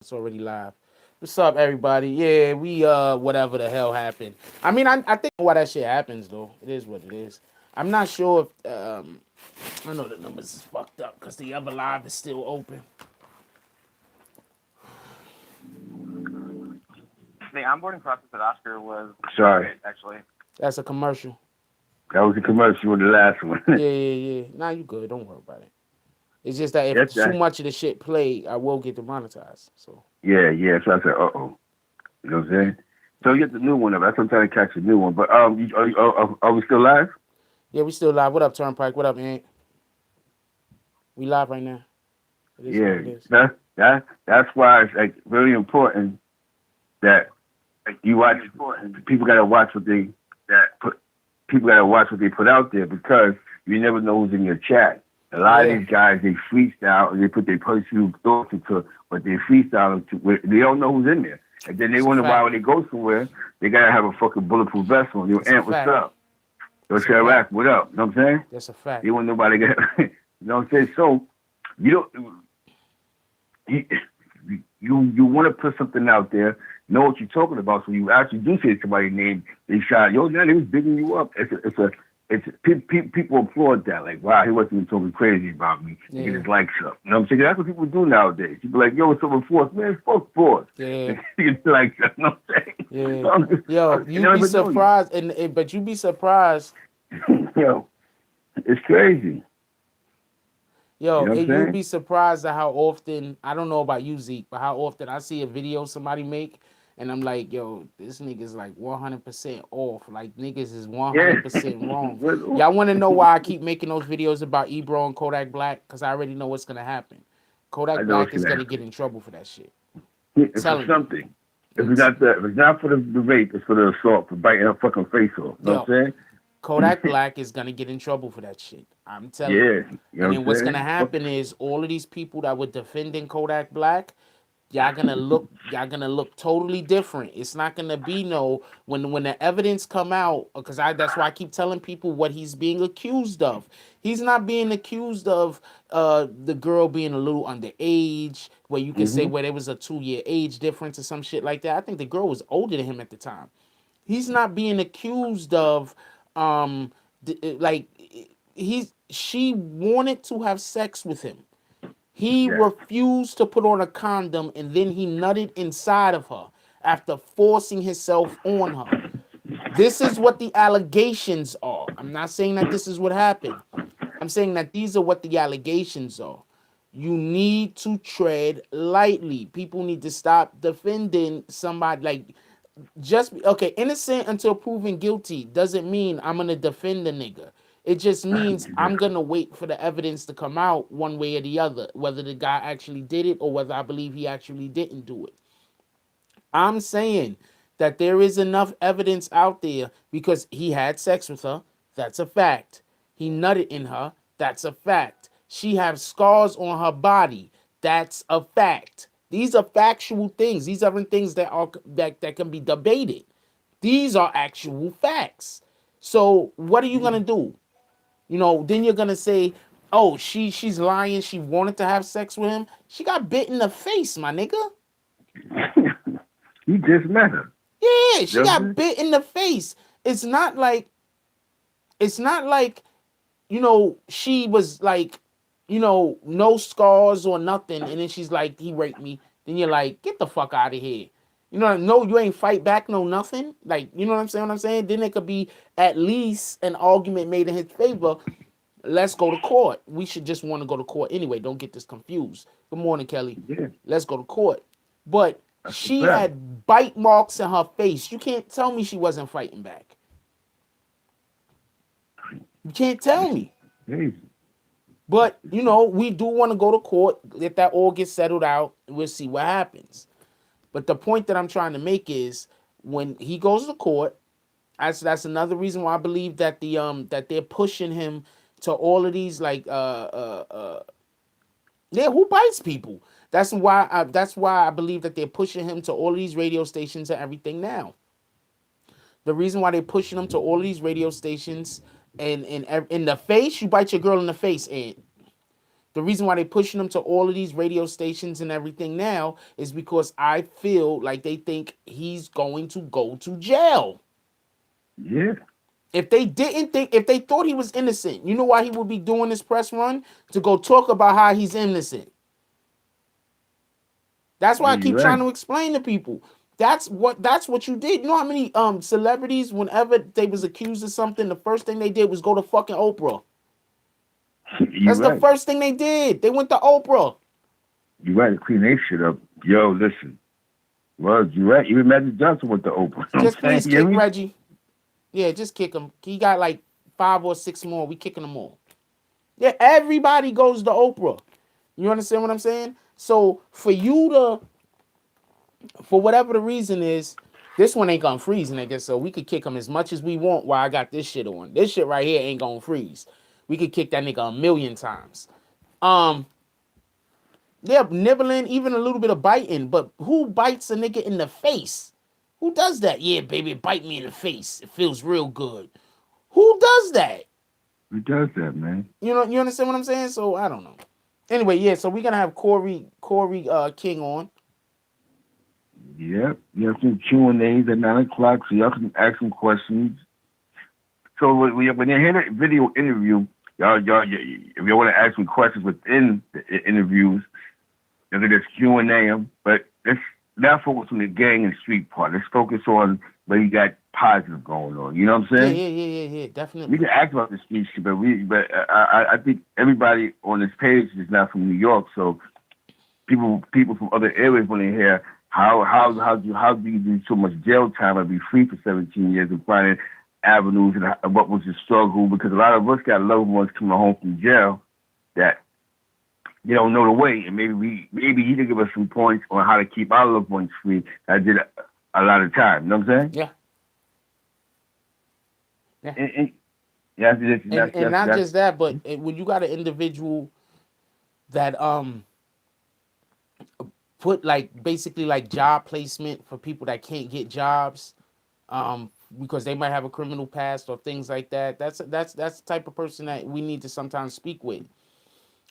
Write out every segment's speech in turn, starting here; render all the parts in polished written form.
It's already live. What's up, everybody? Yeah, we whatever the hell happened. I mean, I think why that shit happens though. It is what it is. I'm not sure if I know the numbers is fucked up because the other live is still open. The onboarding process at Oscar was sorry, actually. That's a commercial. That was a commercial with the last one. Yeah. Nah, you good. Don't worry about it. It's just that if Yes, too much of the shit played, I will get demonetized. So yeah. So I said, you know what I'm saying? So you get the new one up. That's what I'm trying to catch the new one. But are we still live? yeah, we still live. What up, Turnpike? What up, Ant? We live right now. It is what Yeah, it is. that's why it's like very important that you watch. People gotta watch what they people gotta watch what they put out there because you never know who's in your chat. A lot of these guys they freestyle and they put their personal thoughts into what they freestyle into. They don't know who's in there, and then they wonder why when they go somewhere they gotta have a fucking bulletproof vest on. Yo, Ant, what's up? Yo, Chirac, what up? You know what I'm saying? That's a fact. They want nobody get. You know what I'm saying? So you don't. You want to put something out there, know what you're talking about, so you actually do say somebody's name. They shot, yo, now they was bigging you up. People applaud that. Like, wow, he wasn't even talking crazy about me. Yeah. Get his likes up. You know what I'm saying? That's what people do nowadays. People like, yo, what's up with Force? Man, fuck Force. Yeah. Get likes up. You know what I'm saying? Yeah. Yo, you be surprised, but you be surprised. Yo, it's crazy. Yo, you'd be surprised at how often, I don't know about you, Zeke, but how often I see a video somebody make, and I'm like, yo, this nigga's like 100% off. Like, niggas is 100% wrong. Y'all want to know why I keep making those videos about Ebro and Kodak Black? Because I already know what's going to happen. Kodak Black is going to get in trouble for that shit. It's for something. If it's not for the rape, it's for the assault, for biting her fucking face off. You know what I'm saying? Kodak Black is gonna get in trouble for that shit. I'm telling you. You know and then what's gonna happen is all of these people that were defending Kodak Black, y'all gonna look totally different. It's not gonna be when the evidence come out, because that's why I keep telling people what he's being accused of. He's not being accused of the girl being a little underage, where you can say where there was a 2-year age difference or some shit like that. I think the girl was older than him at the time. He's not being accused of she wanted to have sex with him. He refused to put on a condom, and then he nutted inside of her after forcing himself on her. This is what the allegations are. I'm not saying that this is what happened. I'm saying that these are what the allegations are. You need to tread lightly. People need to stop defending somebody like innocent until proven guilty doesn't mean I'm gonna defend the nigga. It just means I'm gonna wait for the evidence to come out one way or the other, whether the guy actually did it or whether I believe he actually didn't do it. I'm saying that there is enough evidence out there because he had sex with her. That's a fact. He nutted in her. That's a fact. She has scars on her body. That's a fact. These are factual things. These aren't things that can be debated. These are actual facts. So what are you gonna do? Then you're gonna say, "Oh, she's lying. She wanted to have sex with him. She got bit in the face, my nigga." You just met her. Yeah, she got bit in the face. It's not like, she was like, no scars or nothing, and then she's like, he raped me. Then you're like, get the fuck out of here. No, you ain't fight back, no nothing. Like, you know what I'm saying? Then it could be at least an argument made in his favor. Let's go to court. We should just want to go to court anyway. Don't get this confused. Good morning, Kelly. Yeah. Let's go to court. But she had bite marks in her face. You can't tell me she wasn't fighting back. You can't tell me. But, we do want to go to court. If that all gets settled out, we'll see what happens. But the point that I'm trying to make is when he goes to court, that's another reason why I believe that that they're pushing him to all of these who bites people. That's why I believe that they're pushing him to all of these radio stations and everything now. The reason why they're pushing him to all of these radio stations and in the face, you bite your girl in the face, and The reason why they're pushing him to all of these radio stations and everything now is because I feel like they think he's going to go to jail. Yeah. If they didn't think, if they thought he was innocent, you know why he would be doing this press run? To go talk about how he's innocent. That's why Yeah, I keep you're trying right. to explain to people. That's what you did. You know how many celebrities, whenever they was accused of something, the first thing they did was go to fucking Oprah. You're That's the right. first thing they did. They went to Oprah. You're right. To clean their shit up. Yo, listen. Well, you're right. Even Magic Johnson went to Oprah. You know what Just I'm saying? please You hear kick me? Reggie. Yeah, just kick him. He got like 5 or 6 more. We kicking them all. Yeah, everybody goes to Oprah. You understand what I'm saying? So for you to, for whatever the reason is, this one ain't gonna freeze, nigga. So we could kick him as much as we want while I got this shit on. This shit right here ain't gonna freeze. We could kick that nigga a million times. Um, yeah, nibbling, even a little bit of biting, but who bites a nigga in the face? Who does that? Yeah, baby, bite me in the face. It feels real good. Who does that? Who does that, man? You know, you understand what I'm saying? So I don't know. Anyway, yeah, so we're gonna have Corey King on. Yep. You have some Q&As at 9 o'clock, so y'all can ask some questions. So when you hear the video interview, if you want to ask some questions within the interviews, there's Q&A them, but let's not focus on the gang and street part. Let's focus on where you got positive going on. You know what I'm Yeah, saying? yeah, We definitely. can ask about the street shit, but I think everybody on this page is not from New York, so people from other areas want to hear how do you do so much jail time and be free for 17 years and finding avenues and what was the struggle, because a lot of us got loved ones coming home from jail that they don't know the way, and maybe he can give us some points on how to keep our loved ones free. I did a lot of time. You know what I'm saying? Yeah, yeah. And yeah, And not just that, but when you got an individual that put like basically like job placement for people that can't get jobs, because they might have a criminal past or things like that. That's the type of person that we need to sometimes speak with,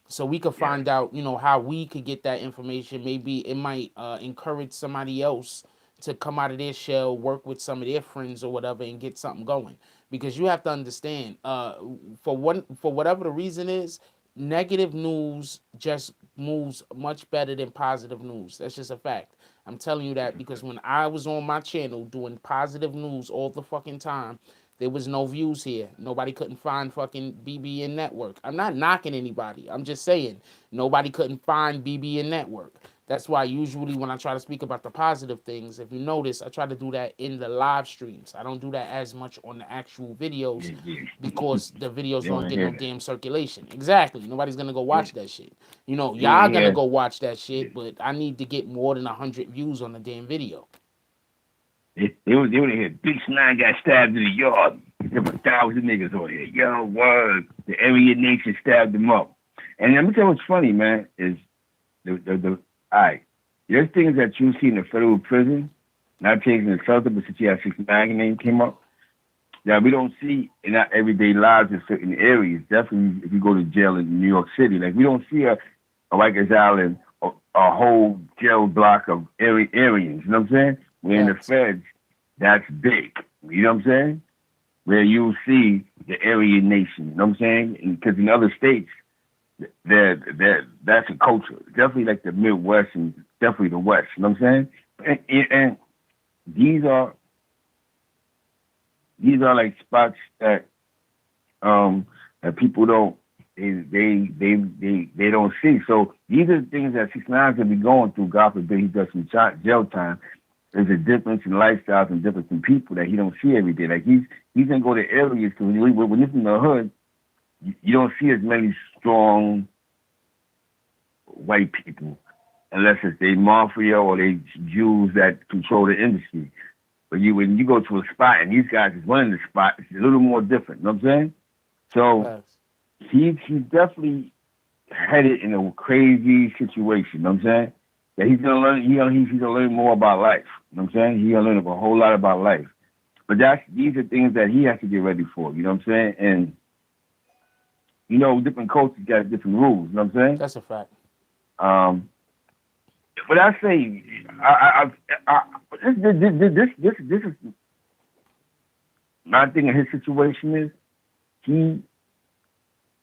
so we could yeah, find out, how we could get that information. Maybe it might encourage somebody else to come out of their shell, work with some of their friends or whatever, and get something going. Because you have to understand, for whatever the reason is, negative news just moves much better than positive news. That's just a fact. I'm telling you that because when I was on my channel doing positive news all the fucking time, there was no views here. Nobody couldn't find fucking BBN Network. I'm not knocking anybody. I'm just saying nobody couldn't find BBN Network. That's why usually when I try to speak about the positive things, if you notice, I try to do that in the live streams. I don't do that as much on the actual videos yeah. because the videos They don't want to get hear no that. damn circulation. Exactly. Nobody's gonna go Yeah, watch that shit. they want Y'all to gonna hear. go watch that Yeah. shit, but I need to get more than 100 views on the damn video. They want to hear Big Nine got stabbed in the yard. There were 1,000 niggas on here. Yo, word. The area nation stabbed them up. And let me tell you what's funny, man, is all right. There's things that you see in the federal prison, not taking insulted, but since you have 6ix9ine name came up, that we don't see in our everyday lives in certain areas. Definitely if you go to jail in New York City. Like we don't see a Rikers Island, a whole jail block of Aryans. You know what I'm saying? We're in the Facts. feds, that's big. You know what I'm saying? Where you see the Aryan nation. You know what I'm saying? Because in other states, that's a culture. Definitely like the Midwest and definitely the West. You know what I'm saying? And these are like spots that that people don't they don't see. So these are the things that 6ix9ine could be going through. God forbid he does some jail time. There's a difference in lifestyles and difference in people that he don't see every day. Like he's gonna go to areas because when you're from the hood, you don't see as many strong white people unless it's they mafia or they Jews that control the industry. But when you go to a spot and these guys is running the spot, it's a little more different. You know what I'm saying? So Facts. he's definitely headed in a crazy situation. You know what I'm saying? That he's gonna learn. He's gonna learn more about life. You know what I'm saying? He's gonna learn a whole lot about life. But these are things that he has to get ready for. You know what I'm saying? And different cultures got different rules. You know what I'm saying? That's a fact. Um, but I say, this is my thing in his situation is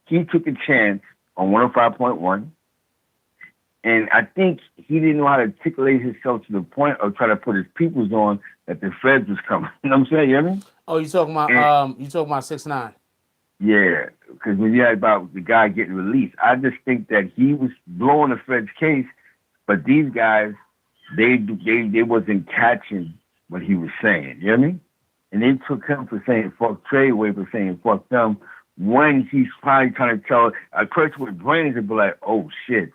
he took a chance on 105.1, and I think he didn't know how to articulate himself to the point of trying to put his peoples on that the feds was coming. You know what I'm saying? You hear me? Oh, you talking about And, 6ix9ine? yeah, because when you had about the guy getting released, I just think that he was blowing the feds case, but these guys, they wasn't catching what he was saying. You hear me? And they took him for saying fuck Treyway, for saying fuck them, when he's probably trying to tell a person with brains and be like, oh shit.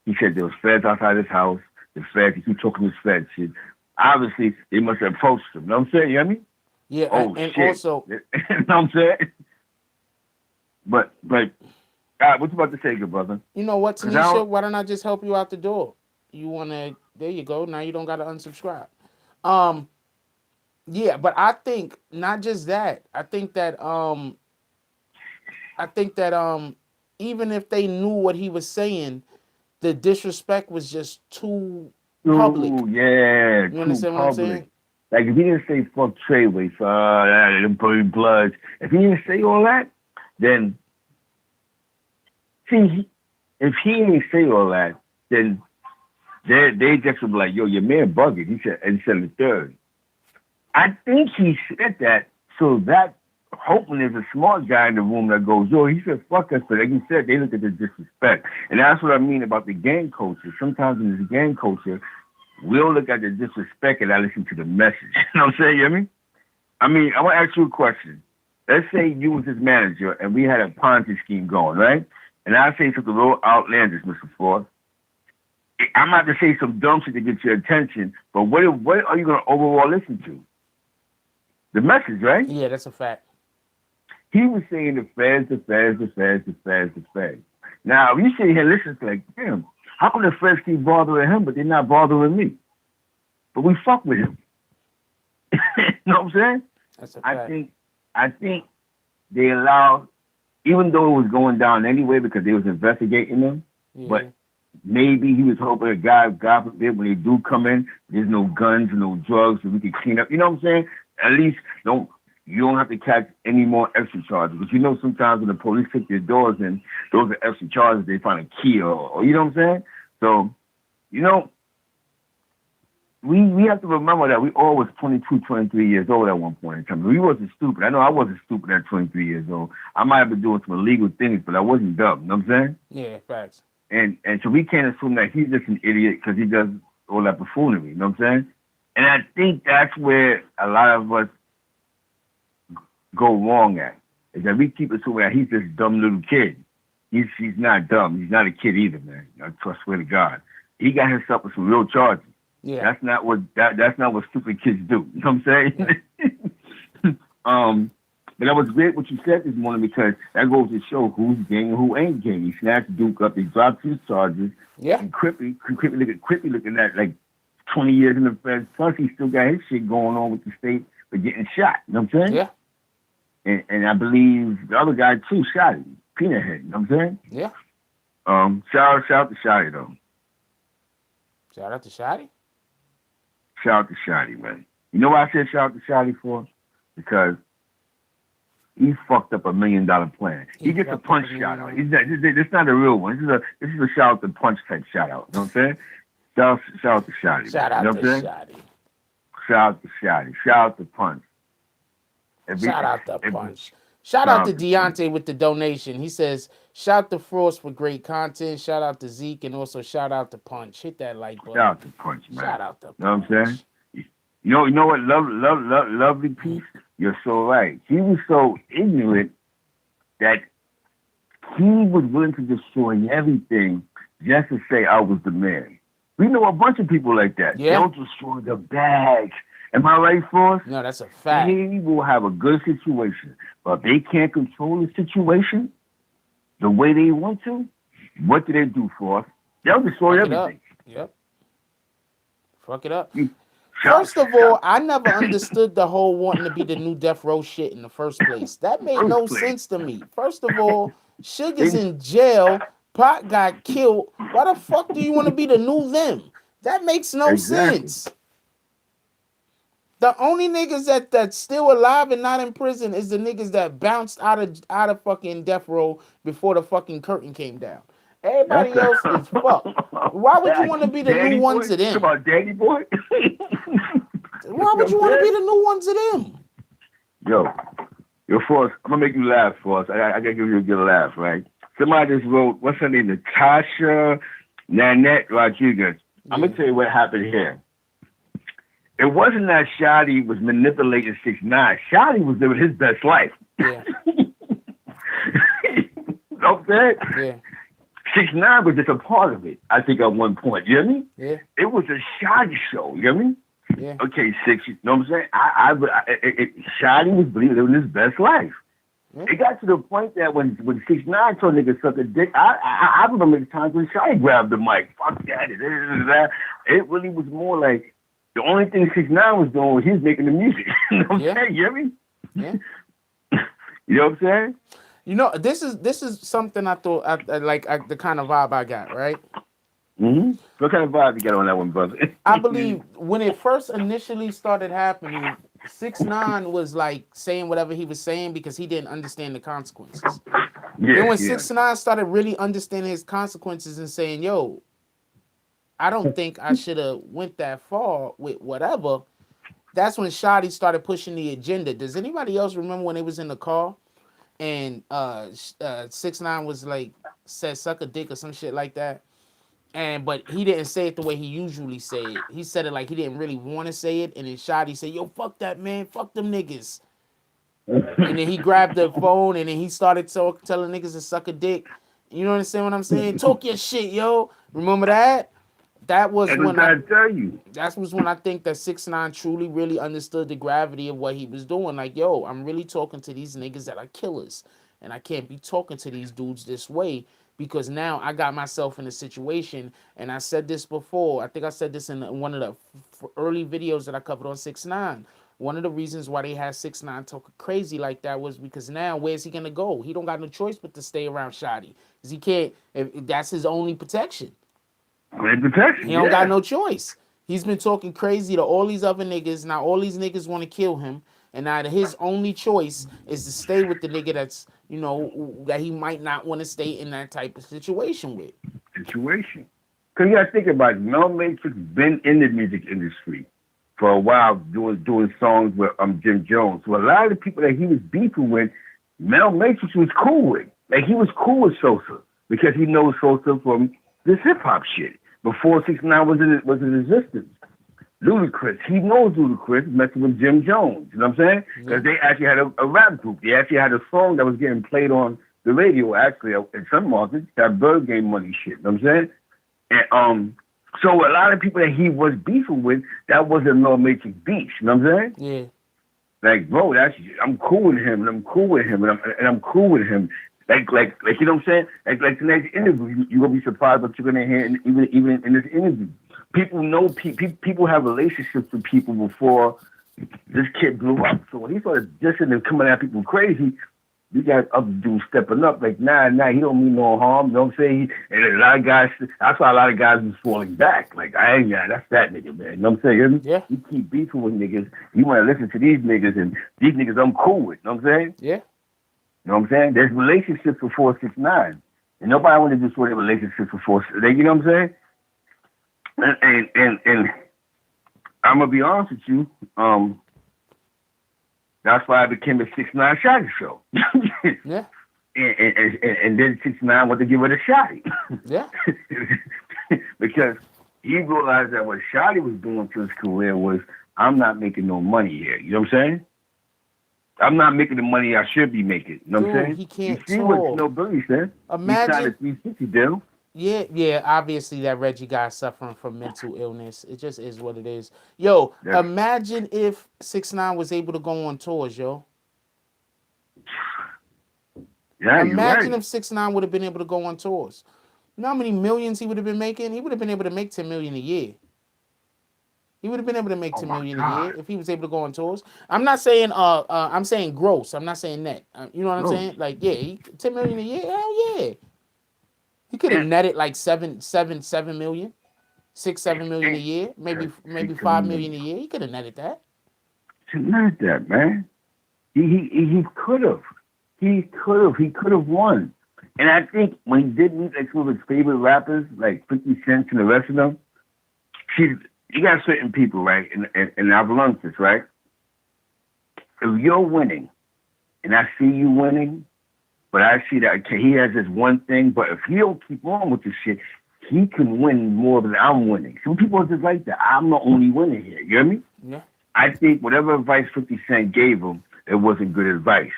He said there was feds outside his house. The feds, he keep talking this fed shit. Obviously, they must have approached him. You know what I'm saying? You hear me? Yeah, Oh and shit. also, You know what I'm saying? But what you about to say, good brother? you know what, Tanisha? Why don't I just help you out the door? You wanna? There you go. Now you don't gotta unsubscribe. Um, yeah, but I think not just that. I think that even if they knew what he was saying, the disrespect was just too public. Yeah, You too understand what I'm public. saying? Like if he didn't say fuck Treyway, them burning bloods. If he didn't say all that, then if he didn't say all that, then they just would be like, yo, your man bugging. He said, and he said the third. I think he said that so that hoping there's a smart guy in the room that goes, yo, he said fuck us, but like you said, they look at the disrespect. And that's what I mean about the gang culture. Sometimes in this gang culture, we'll look at the disrespect and I listen to the message. You know what I'm saying? You hear me? I mean, I want to ask you a question. Let's say you was his manager and we had a Ponzi scheme going, right? And I say something a little outlandish, Mr. Ford. I'm about to say some dumb shit to get your attention, but what are you going to overall listen to? The message, right? Yeah, that's a fact. He was saying the feds, the feds, the feds, the feds, the feds. Now, if you sit here and listen to like, damn, how come the feds keep bothering him, but they're not bothering me? But we fuck with him. You know what I'm saying? That's a fact. I think they allowed, even though it was going down anyway because they was investigating them, but maybe he was hoping that God forbid, when they do come in, there's no guns and no drugs, and we can clean up. You know what I'm saying? At least you don't have to catch any more extra charges. Because sometimes when the police kick your doors in, those are extra charges. They find a key or you know what I'm saying? So, we have to remember that we all was 22, 23 years old at one point in time. We wasn't stupid. I know I wasn't stupid at 23 years old. I might have been doing some illegal things, but I wasn't dumb. You know what I'm saying? Yeah, facts. And so we can't assume that he's just an idiot because he does all that buffoonery. You know what I'm saying? And I think that's where a lot of us go wrong at, is that we keep assuming that he's this dumb little kid. He's not dumb. He's not a kid either, man. I swear to God. He got himself with some real charges. Yeah. That's not what stupid kids do. You know what I'm saying? Yeah. But that was great what you said this morning because that goes to show who's gang and who ain't gang. He snatched Duke up, he dropped his charges. Yeah. And quickly looking at like 20 years in the feds. Plus, he still got his shit going on with the state for getting shot. You know what I'm saying? Yeah. And I believe the other guy too shot him. Peanut Head. You know what I'm saying? Yeah. Shout out to Shotty though. Shout out to Shotty. Shout out to Shotty, man. You know what I said shout out to Shotty for? Because he fucked up $1 million plan. He gets a punch shout out. It's not a real one. This is a shout out to punch type shout out. You know what I'm saying? Shout out to Shotty. Shout out to Shotty. Shout out to Shotty. Shout out to Punch. Shout out to Punch. Shout out to Deontay with the donation. He says, shout to Frost for great content. Shout out to Zeke and also shout out to Punch. Hit that like button. Shout out to Punch, man. Shout out to Punch. You know what I'm saying? You know what? Lovely piece. You're so right. He was so ignorant that he was willing to destroy everything just to say I was the man. We know a bunch of people like that. Yeah. They'll destroy the bags. Am I right, Forrest? No, that's a fact. They will have a good situation, but they can't control the situation the way they want to. What do they do, Forrest? They'll destroy everything. Yep. Fuck it up. First of all, I never understood the whole wanting to be the new Death Row shit in the first place. That made no sense to me. First of all, Sugar's in jail. Pac got killed. Why the fuck do you want to be the new them? That makes no Exactly. sense. The only niggas that's still alive and not in prison is the niggas that bounced out of fucking death row before the fucking curtain came down. That's Everybody else is fucked. Why would you want to be the new Daddy boy. ones of Talk them? about Daddy boy. You Why know would what you I'm want to be saying? the new ones of them? Yo, Forrest, I'm gonna make you laugh, Forrest. I gotta give you a good laugh, right? Somebody just wrote, what's her name? Natasha Nanette Rodriguez. I'm gonna tell you what happened here. It wasn't that Shotty was manipulating 6ix9ine. Shotty was living his best life. Yeah. You know what I'm saying? Yeah. 6ix9ine was just a part of it, I think, at one point. You hear me? Yeah. It was a Shotty show. You hear me? Yeah. Okay, Six. You know what I'm saying? Shotty was living his best life. Yeah. It got to the point that when 6ix9ine told niggas suck a dick, I remember the times when Shotty grabbed the mic. Fuck that. It really was more like the only thing 6ix9ine was doing was he was making the music. You know what I'm saying? You hear me? Yeah. You know what I'm saying? You know, this is something I thought the kind of vibe I got, right? Mm-hmm. What kind of vibe you got on that one, brother? I believe when it first initially started happening, 6ix9ine was like saying whatever he was saying because he didn't understand the consequences. Then when 6ix9ine started really understanding his consequences and saying, "Yo, I don't think I should have went that far with whatever," that's when Shotty started pushing the agenda. Does anybody else remember when they was in the car and 6ix9ine was like said suck a dick or some shit like that? But he didn't say it the way he usually say it. He said it like he didn't really want to say it, and then Shotty said, "Yo, fuck that man, fuck them niggas." And then he grabbed the phone and then he started telling niggas to suck a dick. You know what I'm saying? Talk your shit, yo. Remember that? That was That's when what I tell you. That was when I think that 6ix9ine truly really understood the gravity of what he was doing. Like, yo, I'm really talking to these niggas that are killers, and I can't be talking to these dudes this way because now I got myself in a situation. And I said this before. I think I said this in one of the early videos that I covered on 6ix9ine. One of the reasons why they had 6ix9ine talking crazy like that was because now where's he gonna go? He don't got no choice but to stay around Shotty because he can't. If that's his only protection. Protection. He don't got no choice. He's been talking crazy to all these other niggas. Now all these niggas want to kill him, and now his only choice is to stay with the nigga that's that he might not want to stay in that type of situation with. Situation. Cause you gotta think about it. Mel Matrix been in the music industry for a while, doing songs with Jim Jones. So a lot of the people that he was beefing with, Mel Matrix was cool with. Like he was cool with Sosa because he knows Sosa from this hip hop shit before 6ix9ine was in existence. Ludacris, he knows Ludacris messing with Jim Jones. You know what I'm saying? Because they actually had a rap group. They actually had a song that was getting played on the radio. Actually, in some markets, that Bird Game Money shit. You know what I'm saying? And so a lot of people that he was beefing with, that wasn't no Matrix beef. You know what I'm saying? Yeah. Like, bro, I'm cool with him, and I'm cool with him, and I'm cool with him. Like, you know what I'm saying? Like the next interview, you're gonna be surprised what you're gonna hear, even in this interview. People know people have relationships with people before this kid blew up. So when he started dissing and coming at people crazy, you got other dudes stepping up. Like, nah, he don't mean no harm. You know what I'm saying? And a lot of guys, that's why a lot of guys was falling back. Like, that's that nigga, man. You know what I'm saying? Yeah. You keep beefing with niggas. You want to listen to these niggas, and these niggas I'm cool with. You know what I'm saying? Yeah. You know what I'm saying? There's relationships before 6ix9ine. And nobody want to destroy their relationships before, you know what I'm saying? And I'm going to be honest with you, that's why I became a 6ix9ine Shotty show. Yeah. And then 6ix9ine wanted to give it a shot. Yeah. Because he realized that what Shotty was doing to his career was, I'm not making no money here. You know what I'm saying? I'm not making the money I should be making. You know what I'm saying? He can't you see what talk. Snow Billy said? Imagine. He signed a 360 deal. Yeah, obviously that Reggie guy suffering from mental illness. It just is what it is. Yo, imagine if 6ix9ine was able to go on tours, yo. Yeah, imagine if 6ix9ine would have been able to go on tours. You know how many millions he would have been making? He would have been able to make $10 million a year. He would have been able to make Oh 10 my million a year God. if he was able to go on tours. I'm not saying I'm saying gross. I'm not saying net. You know what I'm Bro. saying? Like, yeah, 10 million a year. Hell yeah. He could have And, netted like 7 million, 6, 7 million a and, year, to, maybe to 5 million me, a year. He could have netted that. not that, man. He could have. He could have won. And I think when he did meet like some of his favorite rappers, like 50 Cent and the rest of them, see, you got certain people, right? And I've learned this, right? If you're winning, and I see you winning, but I see that okay, he has this one thing, but if he don't keep on with this shit, he can win more than I'm winning. Some people are just like that. I'm the only winner here. You hear me? Yeah. I think whatever advice 50 Cent gave him, it wasn't good advice.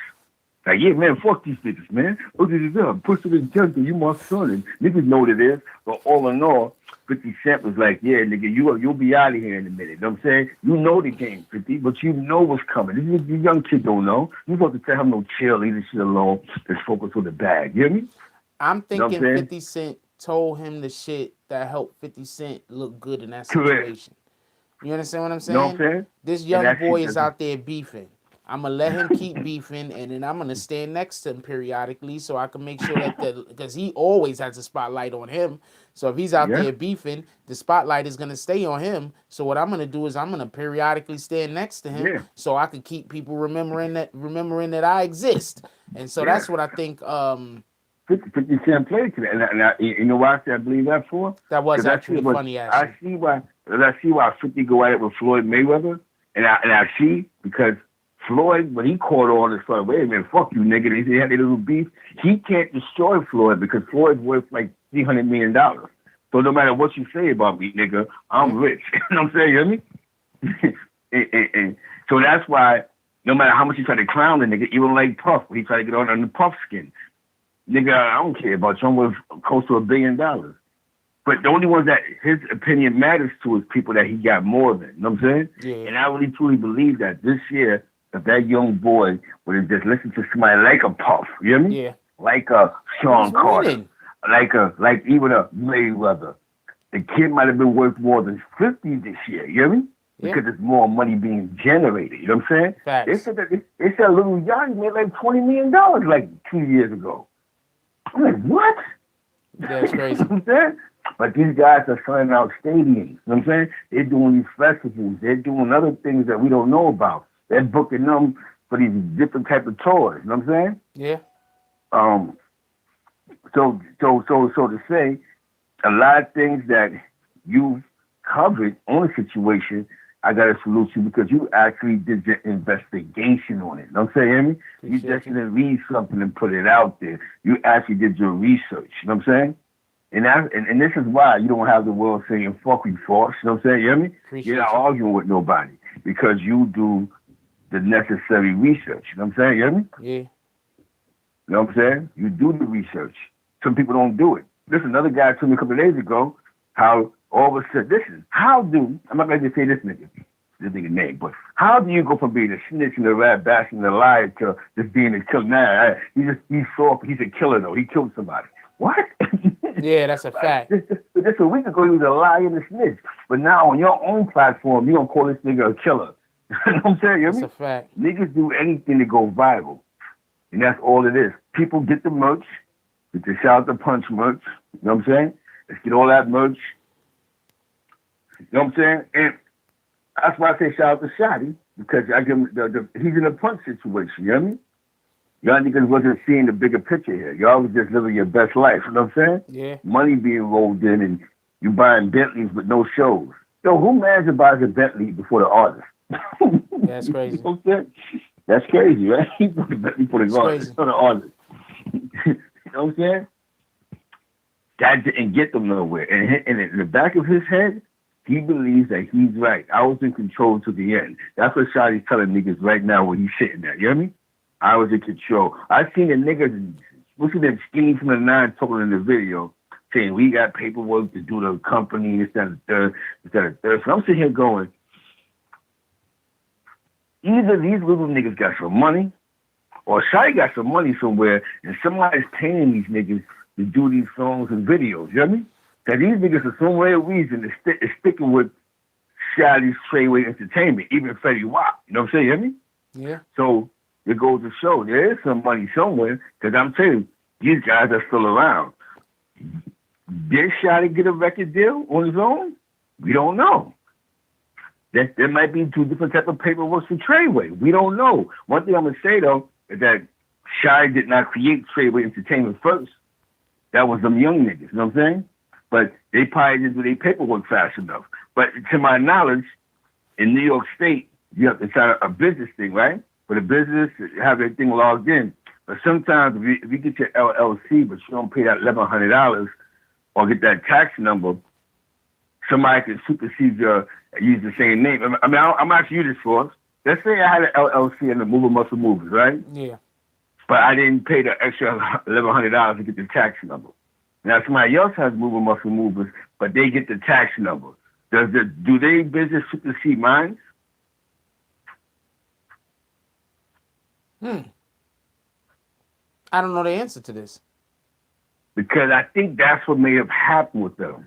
Like, yeah, man, fuck these niggas, man. Look at this up. Push it in gentle. You my son. And niggas know what it is. But all in all, 50 Cent was like, yeah, nigga, you'll be out of here in a minute. You know what I'm saying? You know the game, 50, but you know what's coming. These young kids don't know. You're supposed to tell him no chill, leave this shit alone. Just focus on the bag. You hear me? I'm You know what I'm thinking saying? 50 Cent told him the shit that helped 50 Cent look good in that Correct. situation. You understand what I'm You know what I'm saying? saying? This And young that shit boy is doesn't. out there beefing. I'm gonna let him keep beefing, and then I'm gonna stand next to him periodically so I can make sure that because he always has a spotlight on him. So if he's out Yeah. there beefing, the spotlight is gonna stay on him. So what I'm gonna do is I'm gonna periodically stand next to him Yeah. so I can keep people remembering that I exist. And so Yeah. that's what I think. 50 Cent played to that. And you know why I believe that for? That was Because actually funny, I actually. see why 50 go at it with Floyd Mayweather. And I see because Floyd, when he caught on and started, wait a minute, fuck you, nigga. They had a little beef. He can't destroy Floyd because Floyd's worth like $300 million. So no matter what you say about me, nigga, I'm rich. You know what I'm saying? You hear me? and so that's why no matter how much you try to clown the nigga, even like Puff, when he tried to get on the Puff skin, nigga, I don't care about you. I'm worth close to $1 billion. But the only ones that his opinion matters to is people that he got more than. You know what I'm saying? Yeah. And I really truly believe that this year, if that young boy would have just listened to somebody like a Puff, you hear me? Yeah. Like a Sean Carter, winning. like even a Mayweather, the kid might have been worth more than 50 this year. You hear me? Yeah. Because there's more money being generated. You know what I'm saying? Facts. They said Little Young made like $20 million like 2 years ago. I'm like, what? That's crazy. You know what I'm saying? But these guys are selling out stadiums. You know what I'm saying? They're doing these festivals. They're doing other things that we don't know about. They're booking them for these different type of tours. You know what I'm saying? Yeah. So to say, a lot of things that you covered on the situation, I got to salute you because you actually did your investigation on it. You know what I'm saying? You just didn't read something and put it out there. You actually did your research. You know what I'm saying? And this is why you don't have the world saying fuck you, Force. You know what I'm saying? You hear me? You're not arguing with nobody because you do the necessary research. You know what I'm saying? You hear me? Yeah. You know what I'm saying? You do the research. Some people don't do it. This another guy told me a couple of days ago how all of a sudden, listen, I'm not going to say this nigga name, but how do you go from being a snitch and a rat bashing and a liar to just being a killer? Nah, he's a killer though. He killed somebody. What? Yeah, that's a fact. Just a week ago, he was a liar and a snitch. But now on your own platform, you don't call this nigga a killer. You know what I'm saying? That's a fact. Niggas do anything to go viral. And that's all it is. People get the merch, get the Shout the Punch merch. You know what I'm saying? Let's get all that merch. You know what I'm saying? And that's why I say shout out to Shotty, because I give him he's in a punch situation, you know what I mean? Y'all niggas wasn't seeing the bigger picture here. Y'all was just living your best life, you know what I'm saying? Yeah. Money being rolled in and you buying Bentleys but no shows. Yo, who manager buys a Bentley before the artist? That's crazy. You know what I'm saying? That's crazy, right? He put the Bentley for the artist, for the artist. You know what I'm saying? That didn't get them nowhere. And in the back of his head, he believes that he's right. I was in control to the end. That's what Shotty's telling niggas right now where he's sitting at. You hear me? I was in control. I seen the niggas, looking at skinny from the 9 talking in the video, saying we got paperwork to do the company, this, that, and the third. So I'm sitting here going, either these little niggas got some money, or Shotty got some money somewhere, and somebody's paying these niggas to do these songs and videos. You hear me? That these niggas, for some way or reason, is sticking with Shotty's Treyway Entertainment, even Freddie Wap. You know what I'm saying? You hear me? Yeah. So it goes to show there is some money somewhere, because I'm telling you, these guys are still around. Did Shotty get a record deal on his own? We don't know. There might be two different types of paperwork for Treyway. We don't know. One thing I'm going to say, though, is that Shotty did not create Treyway Entertainment first. That was them young niggas, you know what I'm saying? But they probably didn't do their paperwork fast enough. But to my knowledge, in New York State, you have to sign a business thing, right? For the business, have everything logged in. But sometimes if you get your LLC, but you don't pay that $1,100 or get that tax number, somebody can supersede use the same name. I mean, I'm asking you this for us. Let's say I had an LLC and the Mover Muscle Movers, right? Yeah. But I didn't pay the extra $1,100 to get the tax number. Now somebody else has Mover Muscle Movers, but they get the tax number. Do they business supersede mine? I don't know the answer to this. Because I think that's what may have happened with them.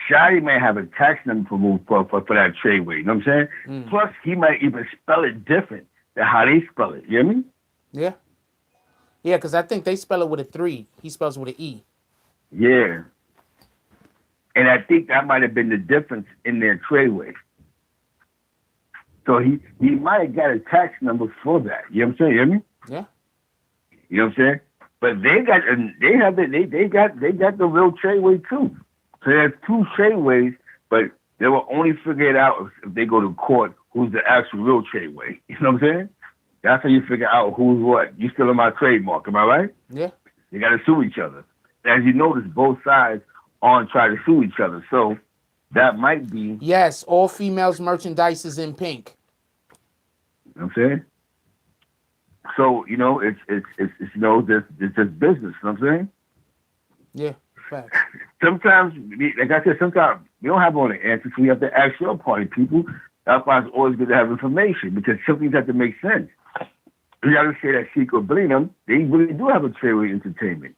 Shotty may have a tax number for that Treyway. You know what I'm saying? Plus, he might even spell it different than how they spell it. You hear me? Yeah. Yeah, because I think they spell it with a 3. He spells it with an E. Yeah. And I think that might have been the difference in their Treyway. So he might have got a tax number for that. You know what I'm saying? You hear me? Yeah. You know what I'm saying? But they got the real Treyway too. So there's two Treyways, but they will only figure it out if they go to court who's the actual real Treyway. You know what I'm saying? That's how you figure out who's what. You still in my trademark, am I right? Yeah. They got to sue each other. As you notice, both sides aren't trying to sue each other. So that might be. Yes, all females merchandise is in pink. You know what I'm saying? So, you know, it's just business, you know what I'm saying? Yeah, facts. Sometimes, like I said, sometimes we don't have all the answers. We have to ask your party people. That's why it's always good to have information, because some things have to make sense. You got to say that Secret Blenheim, they really do have a Treyway Entertainment.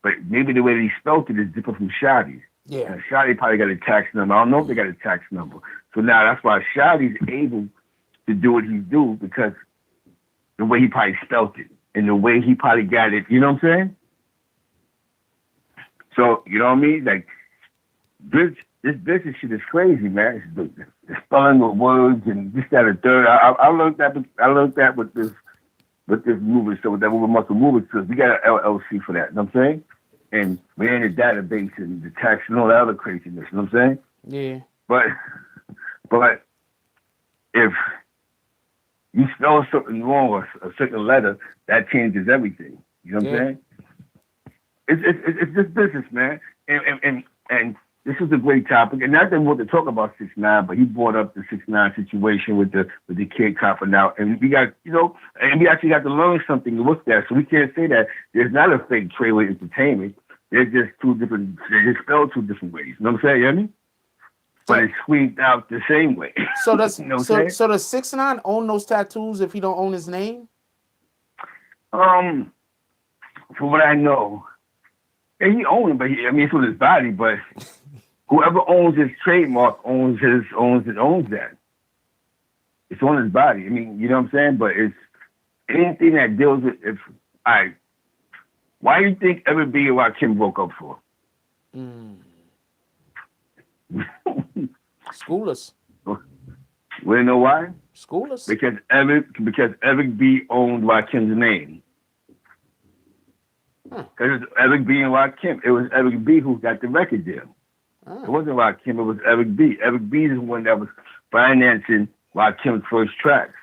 But maybe the way they spelled it is different from Shotty's. Yeah. And Shotty probably got a tax number. I don't know if they got a tax number. So now that's why Shotty's able to do what he do, because the way he probably spelled it and the way he probably got it, you know what I'm saying? So, you know what I mean? Like, this business shit is crazy, man. The spelling of words and this, that, and third. I learned that with this movement, so with that Mover Muscle Movers, because we got an LLC for that, you know what I'm saying? And we're in the database and the tax and all that other craziness, you know what I'm saying? Yeah. But if you spell something wrong or a certain letter, that changes everything. You know what I'm saying? It's just business, man. And this is a great topic. And not that we want to talk about 6ix9ine, but he brought up the 6ix9ine situation with the kid copping out. And we got, you know, and we actually got to learn something with that. So we can't say that there's not a fake Treyway Entertainment. They're just they just spelled two different ways. You know what I'm saying? You know what I mean? But it's squeezed out the same way. So does you know so does 6ix9ine own those tattoos if he don't own his name? From what I know, and he owns it, but it's with his body. But whoever owns his trademark owns that. It's on his body. I mean, you know what I'm saying? But it's anything that deals with why do you think Evan B and Rakim broke up for? School us. Want to know why? School us. Because Eric B owned Rakim's name. Because it was Eric B and Rakim. It was Eric B who got the record deal. It wasn't Rakim, it was Eric B. Eric B is the one that was financing Rakim's first tracks.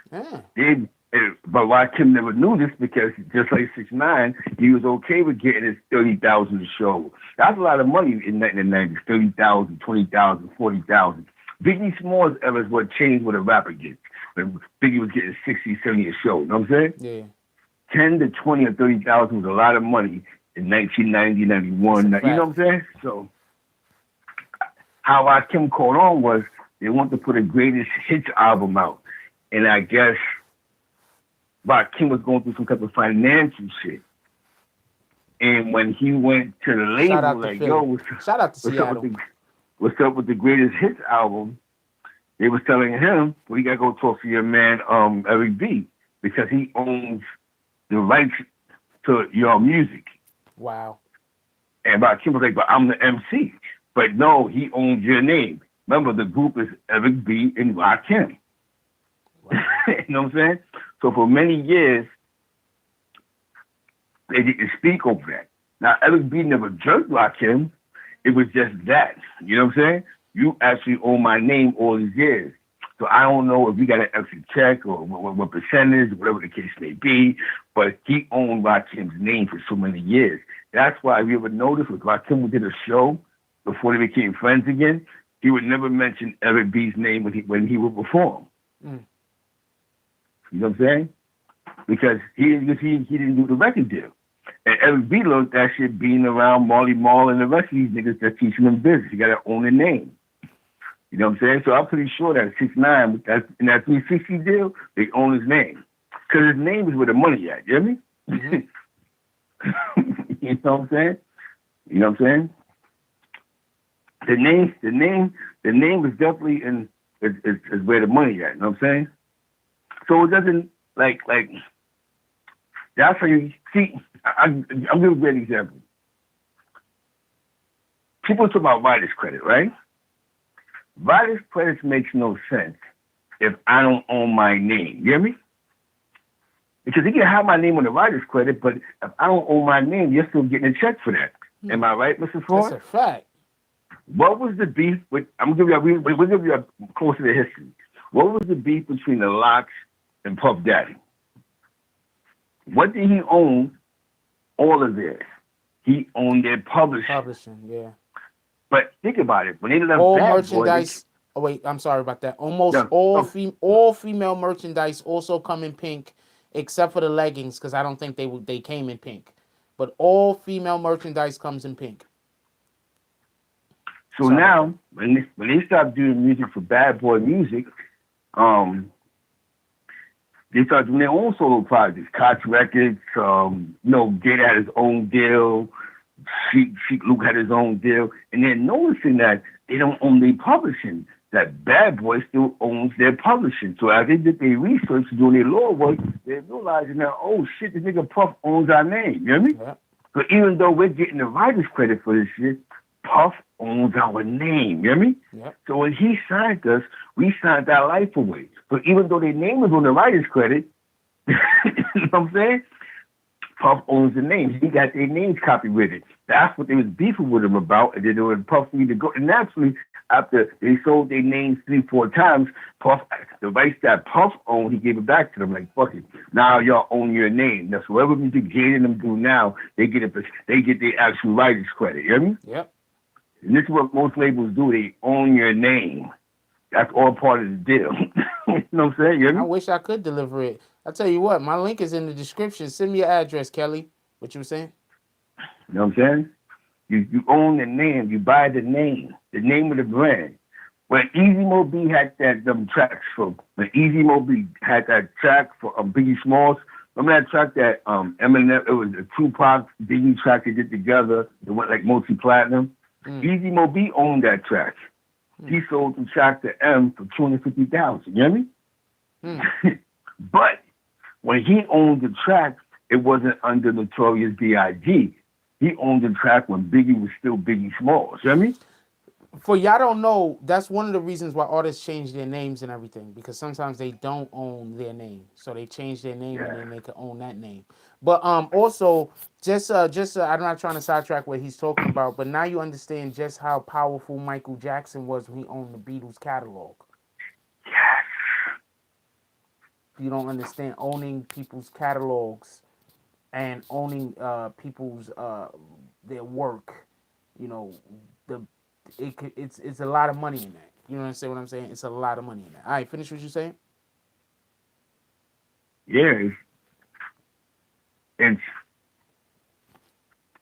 But Rakim never knew this, because just like 6ix9ine, he was okay with getting his 30,000 a show. That's a lot of money in the 90s. 30,000, 20,000, 40,000. Biggie Smalls era is what changed what a rapper gets. When Biggie was getting 60, 70 a show. You know what I'm saying? Yeah. 10 to 20 or 30,000 was a lot of money in 1990, 91. You know what I'm saying? So how Rakim caught on was they wanted to put a greatest hits album out. And I guess Rakim was going through some type of financial shit. And when he went to the label, like, yo, shout out to Seattle. What's up with the greatest hits album? they was telling him, well, you gotta go talk to your man, Eric B, because he owns the rights to your music. Wow. And Rakim was like, but I'm the MC. But no, he owns your name. Remember, the group is Eric B and Rakim. Wow. You know what I'm saying? So for many years, they didn't speak over that. Now, Eric B never jerked Rakim. It was just that. You know what I'm saying? You actually own my name all these years. So I don't know if you got an extra check or what percentage, whatever the case may be, but he owned Rakim's name for so many years. That's why, if you ever noticed, when Rakim did a show before they became friends again, he would never mention Eric B's name when he would perform. Mm. You know what I'm saying? Because he didn't do the record deal. And Eric B looked that shit being around Marley Marl and the rest of these niggas that teaching them business. You got to own a name. You know what I'm saying? So I'm pretty sure that 6ix9ine, in that 360 deal, they own his name. Because his name is where the money at. You hear me? Mm-hmm. You know what I'm saying? You know what I'm saying? The name is definitely is where the money at. You know what I'm saying? So it doesn't like that's how you see. I'm giving a great example. People talk about writer's credit, right? Writer's credit makes no sense if I don't own my name. You hear me? Because you can have my name on the writer's credit, but if I don't own my name, you're still getting a check for that. Am I right, Mr. Ford? That's a fact. What was the beef with? I'm gonna give you. We'll give you a close to the history. What was the beef between the Locks and Puff Daddy? What did he own? All of this. He owned their publishing. Publishing, yeah. But think about it. When they left all Bad merchandise. Boy, oh wait, I'm sorry about that. Almost all female merchandise also come in pink, except for the leggings, because I don't think they came in pink. But all female merchandise comes in pink. So now, when they stopped doing music for Bad Boy Music, they started doing their own solo projects. Koch Records, Gator had his own deal. Sheik Luke had his own deal. And they're noticing that they don't own their publishing, that Bad Boy still owns their publishing. So as they did their research, doing their law work, they're realizing that, oh shit, this nigga Puff owns our name. You know what I mean? Yeah. So even though we're getting the writer's credit for this shit, Puff owns our name. You know what I mean? Yep. So when he signed us, we signed our life away. So even though their name is on the writer's credit, you know what I'm saying? Puff owns the name. He got their names copyrighted. That's what they was beefing with him about, and then they would Puff need to go. And naturally, after they sold their names 3-4 times, Puff, the rights that Puff owned, he gave it back to them. Like, fuck it. Now y'all own your name. That's whatever music Jade and them do now, they get their actual writer's credit. You know what I mean? Yep. And this is what most labels do. They own your name. That's all part of the deal. You know what I'm saying? You know? I wish I could deliver it. I'll tell you what, my link is in the description. Send me your address, Kelly. What you were saying? You know what I'm saying? You own the name. You buy the name of the brand. When Easy Mo B had them tracks for, when Easy Mo B had that track for Biggie Smalls, remember that track that Eminem, it was a Tupac Biggie track they did together. It went like multi-platinum. Easy Mo B owned that track. He sold the track to M for $250,000. You hear me? But when he owned the track, it wasn't under Notorious B.I.G. He owned the track when Biggie was still Biggie Smalls. You know what I mean? For y'all don't know, that's one of the reasons why artists change their names and everything, because sometimes they don't own their name, so they change their name and then they can own that name. But also, just I'm not trying to sidetrack what he's talking about, but now you understand just how powerful Michael Jackson was when he owned the Beatles catalog. Yes. You don't understand owning people's catalogs and owning people's their work. You know, it's a lot of money in that. You know what I'm saying? It's a lot of money in that. All right, finish what you're saying. Yeah. And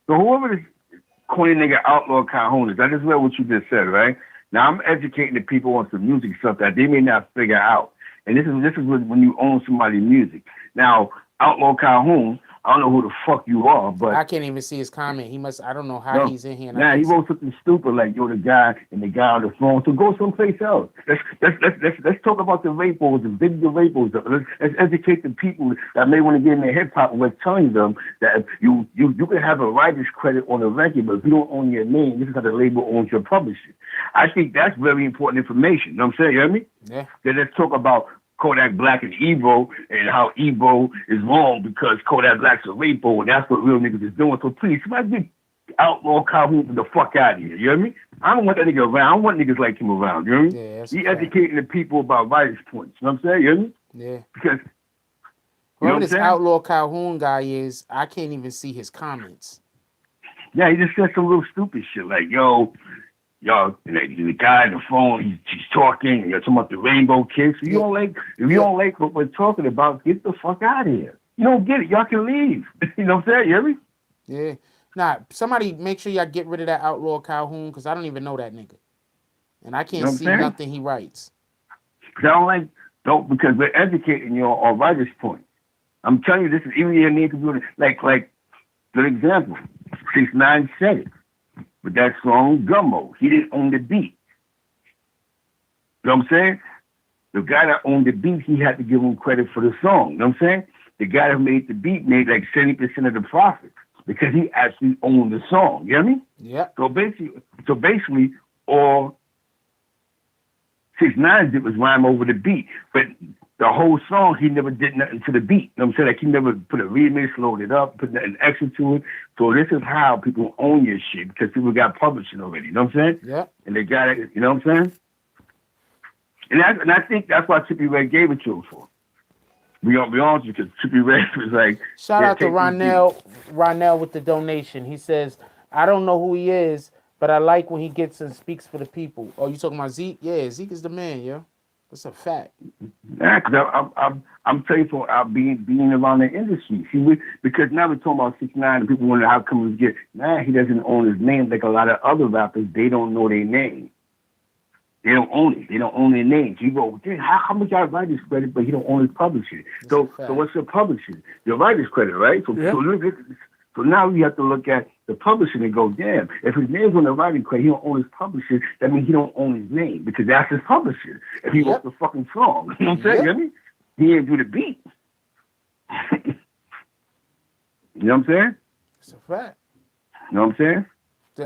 so whoever this corny nigga Outlaw Calhoun is, that is what you just said, right? Now I'm educating the people on some music stuff that they may not figure out. And this is when you own somebody's music. Now, Outlaw Calhoun, I don't know who the fuck you are, but I can't even see his comment. He must. I don't know how no, he's in here. And nah, he wrote something stupid like you're the guy and the guy on the phone. So go someplace else. Let's talk about the rapos, the video rapos. Let's educate the people that may want to get in the hip hop. We're telling them that you can have a writer's credit on a record, but if you don't own your name, this is how the label owns your publishing. I think that's very important information. You know what I'm saying? You hear me? Yeah. Then let's talk about Kodak Black and Evo and how Evo is wrong because Kodak Black's a rapo and that's what real niggas is doing. So please, somebody get Outlaw Calhoun the fuck out of here. You hear me? I don't want that nigga around. I don't want niggas like him around. You hear me? Yeah, He educating the people about writers' points. You know what I'm saying? You hear me? Yeah. Because whoever this Outlaw Calhoun guy is, I can't even see his comments. Yeah, he just said some real stupid shit like, yo, the guy on the phone, he's talking, and you're talking about the rainbow kids. If you don't like what we're talking about, get the fuck out of here. You don't get it, y'all can leave. You know what I'm saying? You hear me? Yeah. Nah, somebody make sure y'all get rid of that Outlaw Calhoun because I don't even know that nigga. And I can't see nothing he writes. I don't because we're educating you on writer's point. I'm telling you, this is even your name computer. Like, good example. 6ix9ine said it. But that song, Gummo, he didn't own the beat. You know what I'm saying? The guy that owned the beat, he had to give him credit for the song. You know what I'm saying? The guy that made the beat made like 70% of the profit because he actually owned the song. You know what I mean? Yeah. So basically, all 6ix9ine did was rhyme over the beat. But the whole song, he never did nothing to the beat. You know what I'm saying? Like, he never put a remix, loaded it up, put nothing extra to it. So this is how people own your shit, because people got publishing already. You know what I'm saying? Yeah. And they got it, you know what I'm saying? And I think that's why Trippie Redd gave it to him for. Be honest, because Trippie Redd was like... Shout out to Ronell with the donation. He says, I don't know who he is, but I like when he gets and speaks for the people. Oh, you talking about Zeke? Yeah, Zeke is the man, yo. That's a fact. Yeah, because I'm telling you, for being around the industry. See, because now we're talking about 6ix9ine, and people wonder how come he he doesn't own his name like a lot of other rappers. They don't know their name. They don't own it. They don't own their names. You go, how much I write his credit, but he don't own his publishing. So what's your publishing? Your writer's credit, right? So, yeah. So now you have to look at the publishing and go, damn, if his name's on the writing credit, he don't own his publishing, that means he don't own his name, because that's his publisher. If he wrote the fucking song, you know what I'm saying? You know what I mean? He didn't do the beat. You know what I'm saying? It's a fact. You know what I'm saying?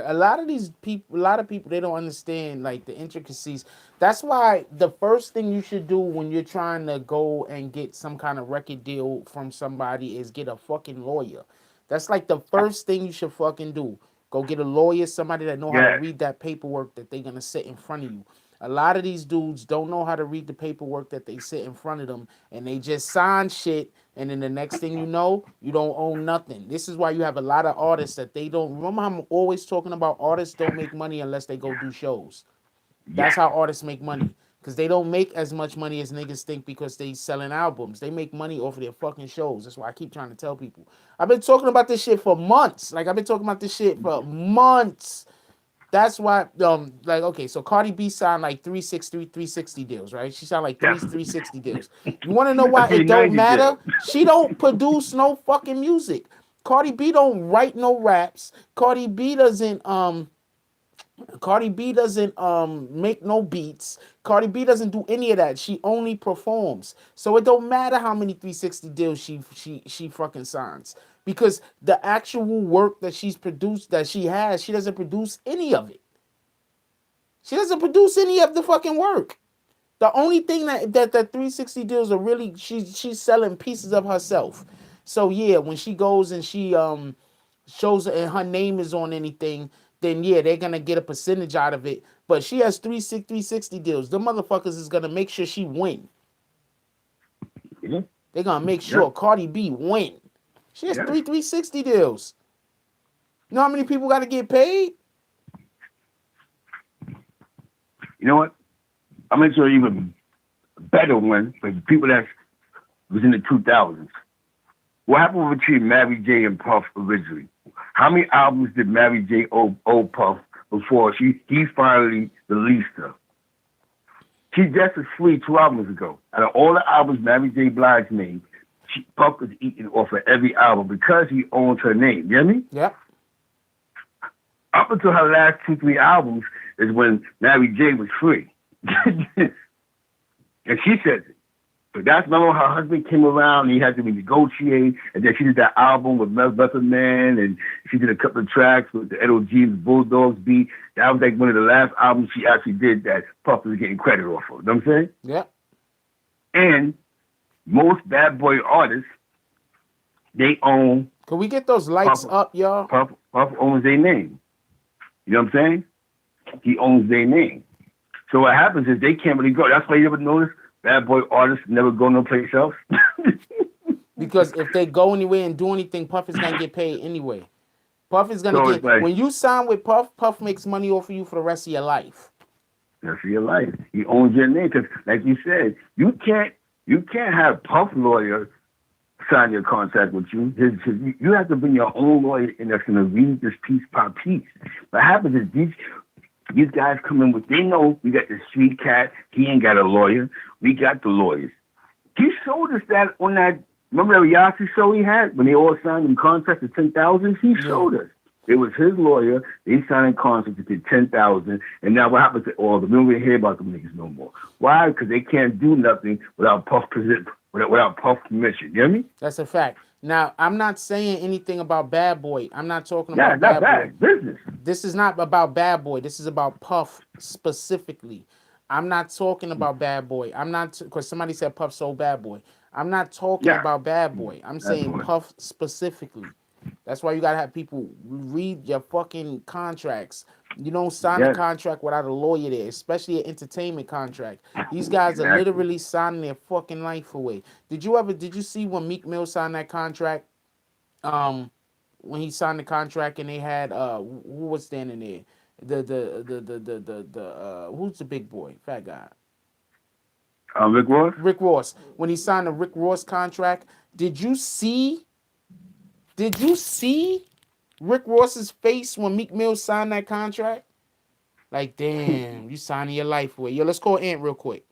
A lot of people, they don't understand like the intricacies. That's why the first thing you should do when you're trying to go and get some kind of record deal from somebody is get a fucking lawyer. That's like the first thing you should fucking do. Go get a lawyer, somebody that know how to read that paperwork that they're going to sit in front of you. A lot of these dudes don't know how to read the paperwork that they sit in front of them, and they just sign shit, and then the next thing you know, you don't own nothing. This is why you have a lot of artists that they don't... Remember how I'm always talking about artists don't make money unless they go do shows. That's how artists make money. Because they don't make as much money as niggas think because they selling albums. They make money off of their fucking shows. That's why I keep trying to tell people. I've been talking about this shit for months. Like, I've been talking about this shit for months. That's why, okay, so Cardi B signed like 360 deals, right? She signed like 360 deals. You want to know why it don't matter? She don't produce no fucking music. Cardi B don't write no raps. Cardi B doesn't make no beats. Cardi B doesn't do any of that. She only performs. So it don't matter how many 360 deals she fucking signs. Because the actual work that she's produced, that she has, she doesn't produce any of it. She doesn't produce any of the fucking work. The only thing that 360 deals are really, she's selling pieces of herself. So yeah, when she goes and she shows and her name is on anything, then yeah, they're gonna get a percentage out of it. But she has 360 deals. The motherfuckers is gonna make sure she win. Mm-hmm. They're gonna make sure Cardi B win. She has 360 deals. You know how many people got to get paid? You know what? I'm going to show you even better one for people that was in the 2000s. What happened between Mary J and Puff originally? How many albums did Mary J owe Puff before he finally released her? She just was free 2 albums ago. Out of all the albums Mary J. Blige made, Puff is eating off of every album because he owns her name. You hear me? Yep. Up until her last 2-3 albums is when Mary J was free. And she said it. But that's when her husband came around and he had to renegotiate. And then she did that album with Method Man, and she did a couple of tracks with the LOG's Bulldogs beat. That was like one of the last albums she actually did that Puff was getting credit off of. You know what I'm saying? Yeah. And most bad boy artists, they own. Can we get those lights up, y'all? Puff owns their name. You know what I'm saying? He owns their name. So what happens is they can't really go. That's why you ever notice bad boy artists never go no place else. Because if they go anywhere and do anything, Puff is gonna get paid anyway. Puff is gonna get when you sign with Puff. Puff makes money off of you for the rest of your life. Rest of your life. He owns your name because, like you said, you can't have Puff lawyer sign your contract with you. You have to bring your own lawyer in that's gonna read this piece by piece. What happens is these guys come in with, they know we got the street cat. He ain't got a lawyer. We got the lawyers. He showed us that on that, remember that reality show he had when they all signed in contracts for $10,000? He showed us. It was his lawyer. They signed in contracts to get $10,000. And now what happens to all of them? We don't even hear about them niggas no more. Why? Because they can't do nothing without Puff permission. You hear me? That's a fact. Now, I'm not saying anything about Bad Boy. I'm not talking about Bad Boy. Business. This is not about Bad Boy. This is about Puff specifically. I'm not talking about Bad Boy. I'm not, because somebody said Puff sold Bad Boy. I'm not talking about Bad Boy. I'm saying Puff specifically. That's why you gotta have people read your fucking contracts. You don't sign a contract without a lawyer there, especially an entertainment contract. These guys are literally signing their fucking life away. Did you see when Meek Mill signed that contract? When he signed the contract and they had who was standing there? The who's the big boy? Fat guy. Rick Ross? Rick Ross. When he signed the Rick Ross contract, did you see Rick Ross's face when Meek Mill signed that contract? Like, damn, you signing your life away. Yo, let's call Ant real quick.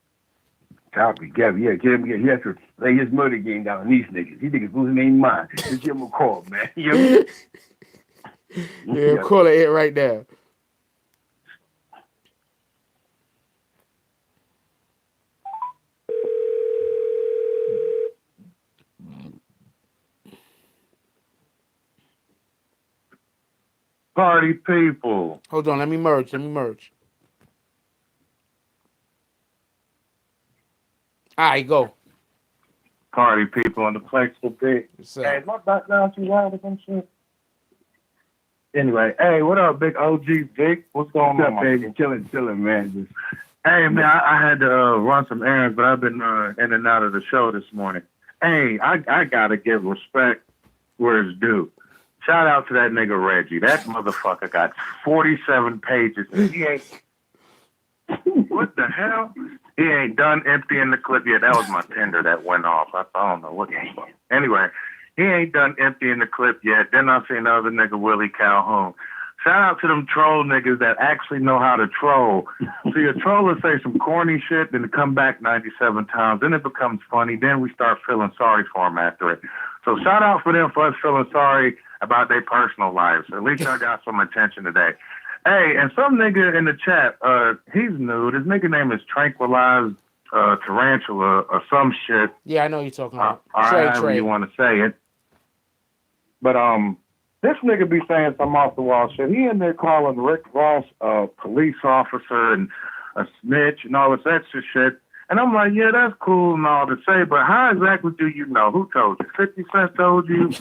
Copy, Gabby. Yeah, get him. He has to lay his murder game down on these niggas. These niggas losing their mind. Just give him a call, man. You know? Yeah, I'm calling Ant right now. Party people. Hold on, let me merge. All right, go. Party people on the flexible bit. Hey, my background too loud or some shit? Anyway, hey, what up, big OG Vic? What's going on, baby? Chilling, man. Hey, man, I had to run some errands, but I've been in and out of the show this morning. Hey, I gotta give respect where it's due. Shout out to that nigga Reggie. That motherfucker got 47 pages. He ain't. What the hell? He ain't done emptying the clip yet. That was my Tinder that went off. I don't know what the fuck. Anyway, he ain't done emptying the clip yet. Then I seen the other nigga Willie Calhoun. Shout out to them troll niggas that actually know how to troll. See, a troller say some corny shit, then come back 97 times. Then it becomes funny. Then we start feeling sorry for him after it. So shout out for them for us feeling sorry about their personal lives. At least I got some attention today. Hey, and some nigga in the chat, he's nude. His nigga name is Tranquilized Tarantula or some shit. Yeah, I know you're talking about. However you want to say it. But this nigga be saying some off the wall shit. He in there calling Rick Ross a police officer and a snitch and all this extra shit. And I'm like, yeah, that's cool and all to say, but how exactly do you know? Who told you? 50 Cent told you?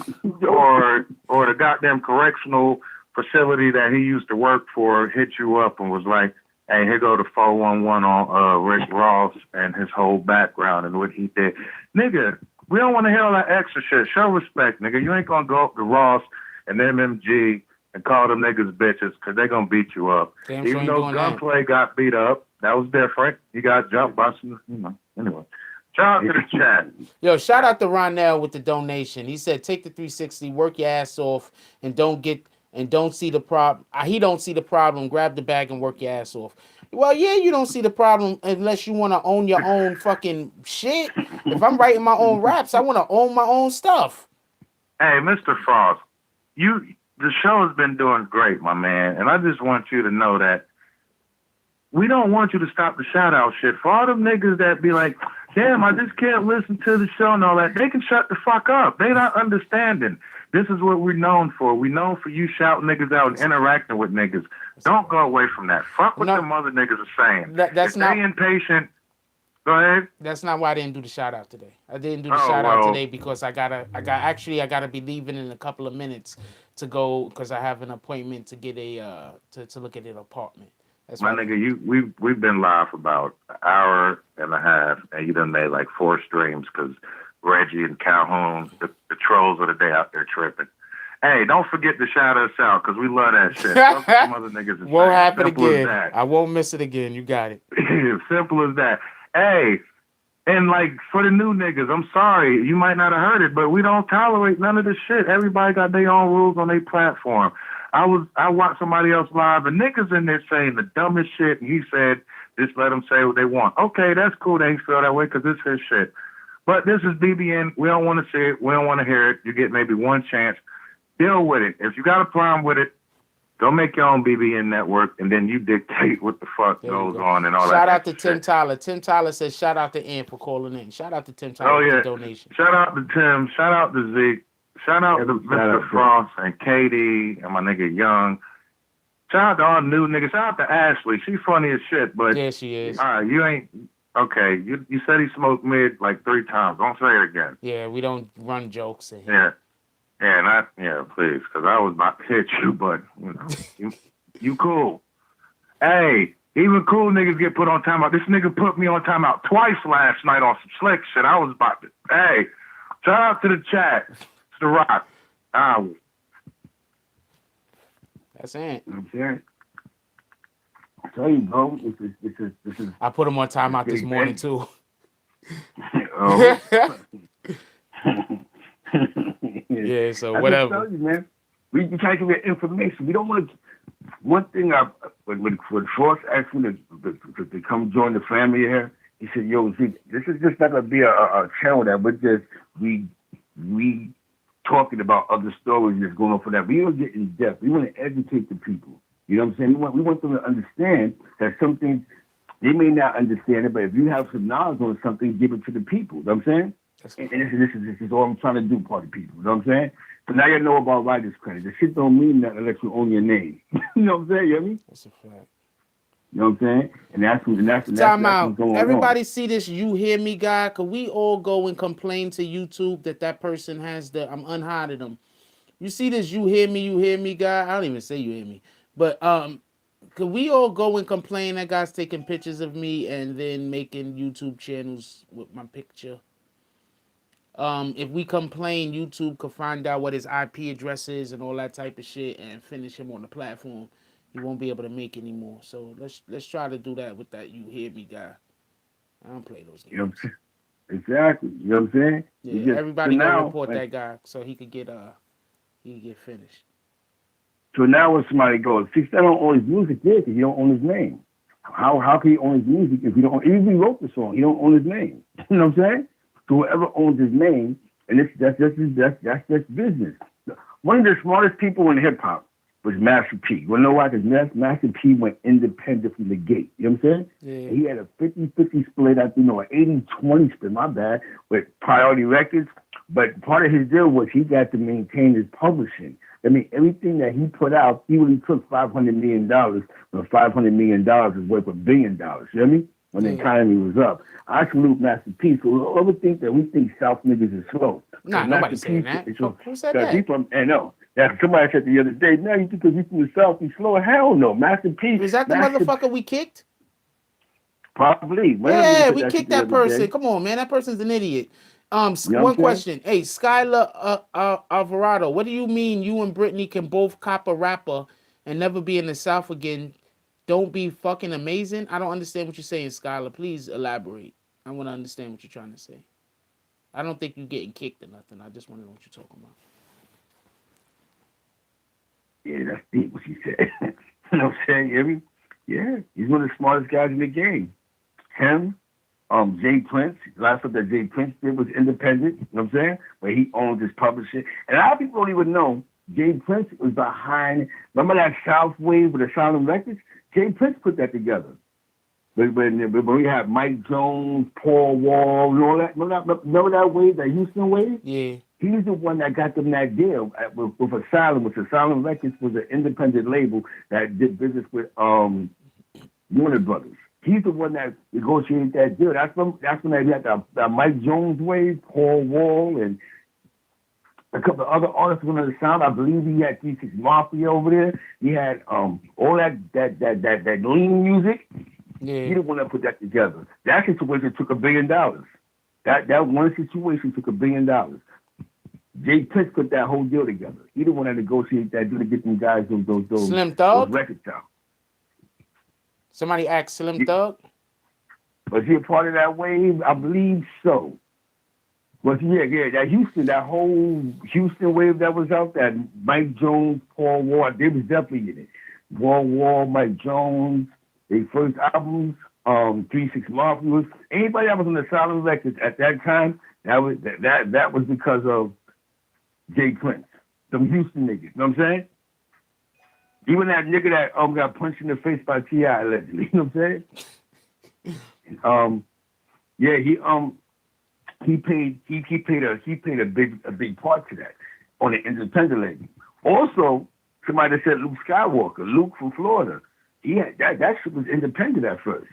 or the goddamn correctional facility that he used to work for hit you up and was like, hey, here go the 411 on Rick Ross and his whole background and what he did. Nigga, we don't want to hear all that extra shit. Show respect, nigga. You ain't going to go up to Ross and MMG and call them niggas bitches because they're going to beat you up. Damn, even though Gunplay got beat up, that was different. He got jumped by some, anyway. Shout out to the chat. Yo, shout out to Ronell with the donation. He said, take the 360, work your ass off, and don't see the problem. He don't see the problem. Grab the bag and work your ass off. Well, yeah, you don't see the problem unless you want to own your own fucking shit. If I'm writing my own raps, I want to own my own stuff. Hey, Mr. Frost, the show has been doing great, my man, and I just want you to know that we don't want you to stop the shout out shit. For all them niggas that be like, damn, I just can't listen to the show and all that, they can shut the fuck up. They not understanding. This is what we're known for. We're known for you shouting niggas out and interacting with niggas. Don't go away from that. Fuck what them other niggas are saying. That's if they impatient, go ahead. That's not why I didn't do the shout out today. I didn't do the shout out today because I gotta be leaving in a couple of minutes to go because I have an appointment to get to look at an apartment. That's my nigga, we've been live for about an hour and a half, and you done made like 4 streams because Reggie and Calhoun, the trolls of the day out there tripping. Hey, don't forget to shout us out because we love that shit. Some other niggas won't happen again. I won't miss it again. You got it. Simple as that. Hey, and like for the new niggas, I'm sorry, you might not have heard it, but we don't tolerate none of this shit. Everybody got their own rules on their platform. I watched somebody else live, and niggas in there saying the dumbest shit, and he said, just let them say what they want. Okay, that's cool. They feel that way because it's his shit. But this is BBN. We don't want to see it. We don't want to hear it. You get maybe one chance. Deal with it. If you got a problem with it, go make your own BBN network, and then you dictate what the fuck goes on and all that. Shout out to Tim Tyler. Tim Tyler says, shout out to Ann for calling in. Shout out to Tim Tyler for the donation. Shout out to Tim. Shout out to Zeke. Shout out to Mr. Frost and Katie and my nigga Young. Shout out to all new niggas. Shout out to Ashley. She funny as shit, but yeah, she is. All right, you ain't okay. You said he smoked mid like 3 times. Don't say it again. Yeah, we don't run jokes in here. Yeah, please, because I was about to hit you, but you know, you cool. Hey, even cool niggas get put on timeout. This nigga put me on timeout twice last night on some slick shit. I was about to. Hey, shout out to the chat. The Rock. That's it. Okay. I tell you, bro, this is. I put him on timeout this morning too. Yeah, so whatever. I tell you, man, we try to get information. We don't want to. One thing when Frost asked me to come join the family here, he said, "Yo, see, this is just not gonna be a channel that we're just we talking about other stories that's going on for that. We don't get in depth. We want to educate the people. You know what I'm saying? We want them to understand that some things they may not understand it, but if you have some knowledge on something, give it to the people. You know what I'm saying? And this is all I'm trying to do for the people. You know what I'm saying? So now you know about writer's credit. The shit don't mean nothing unless you own your name. You know what I'm saying? You know what I mean? That's a fact. You know what I'm saying? And that's Time out. What's going Everybody on. see this you hear me guy? Could we all go and complain to YouTube that person has I'm unhiding them. You see this you hear me guy? I don't even say you hear me. But could we all go and complain that guy's taking pictures of me and then making YouTube channels with my picture? If we complain, YouTube could find out what his IP address is and all that type of shit and finish him on the platform. He won't be able to make anymore. So let's try to do that with that you hear me guy. I don't play those games. You know what I'm saying? Exactly. You know what I'm saying? Yeah, everybody gonna report that guy so he could get finished. So now when somebody goes, see, I don't own his music there because he don't own his name. How can he own his music if he don't? Even if he wrote the song, he don't own his name. You know what I'm saying? So whoever owns his name, and that's business. One of the smartest people in hip hop was Master P. You wanna know why? Because Master P went independent from the gate. You know what I'm saying? Yeah. He had a 50-50 split, an 80-20 split, my bad, with Priority Records. But part of his deal was he got to maintain his publishing. I mean, everything that he put out, he really took $500 million, when $500 million is worth $1 billion. You know what I mean? When the economy was up. I salute Master P. So we ever think that we think South niggas is slow. Nah, nobody's saying that. Who said that? I know. Yeah, somebody said the other day, no, you think because we from the South, we slow? Hell no. Master P. Is that the motherfucker we kicked? Probably. Yeah, we kicked that person. Come on, man. That person's an idiot. One question. Hey, Skylar Alvarado, what do you mean you and Brittany can both cop a rapper and never be in the South again? Don't be fucking amazing? I don't understand what you're saying, Skylar. Please elaborate. I want to understand what you're trying to say. I don't think you're getting kicked or nothing. I just want to know what you're talking about. Yeah, that's deep what she said. You know what I'm saying? You hear me? Yeah, he's one of the smartest guys in the game. Him, Jay Prince. A lot of stuff that Jay Prince did was independent. You know what I'm saying? Where he owned his publishing. And a lot of people don't even know Jay Prince was behind. Remember that South Wave with the Silent Records? Jay Prince put that together. When we had Mike Jones, Paul Wall, and all that. Remember that wave, that Houston wave? Yeah. He's the one that got them that deal with Asylum, which Asylum Records was an independent label that did business with Warner Brothers. He's the one that negotiated that deal. That's when they had the Mike Jones wave, Paul Wall, and a couple of other artists went on the sound. I believe he had 3-6 Mafia over there. He had all that lean music. Yeah. He the one that put that together. That situation took $1 billion. That one situation took $1 billion. Jay Prince put that whole deal together. He the one that negotiated that deal to get them guys those Slim Thug? those records out. Somebody asked Slim Thug? Was he a part of that wave? I believe so. But yeah, that whole Houston wave that was out, that Mike Jones, Paul Wall, they was definitely in it. Wall, Mike Jones, their first albums, 3-6 Mafia. Anybody that was on the Silent Records at that time, that was because of Jay Prince, some Houston niggas. You know what I'm saying? Even that nigga that got punched in the face by T.I. allegedly. You know what I'm saying? He played a big part to that on the independent label. Also, somebody that said Luke Skywalker, Luke from Florida. That shit was independent at first.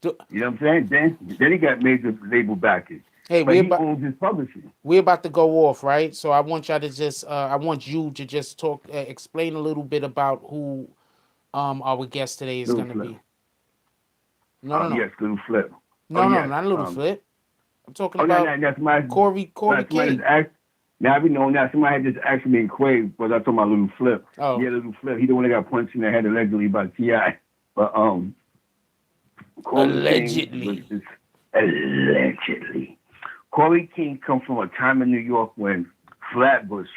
You know what I'm saying? Then he got major label backing. Hey, he owns his publishing. We're about to go off, right? So I want y'all to just, I want you to just talk, explain a little bit about who our guest today is going to be. No. Yes, Little Flip. No, not Little Flip. I'm talking about that's my Corey King. Now we know now somebody had just asked me in Quay, but I talking about Little Flip. Oh. Yeah, Little Flip. He the one that got punched in the head allegedly by T.I. But allegedly. Corey King comes from a time in New York when Flatbush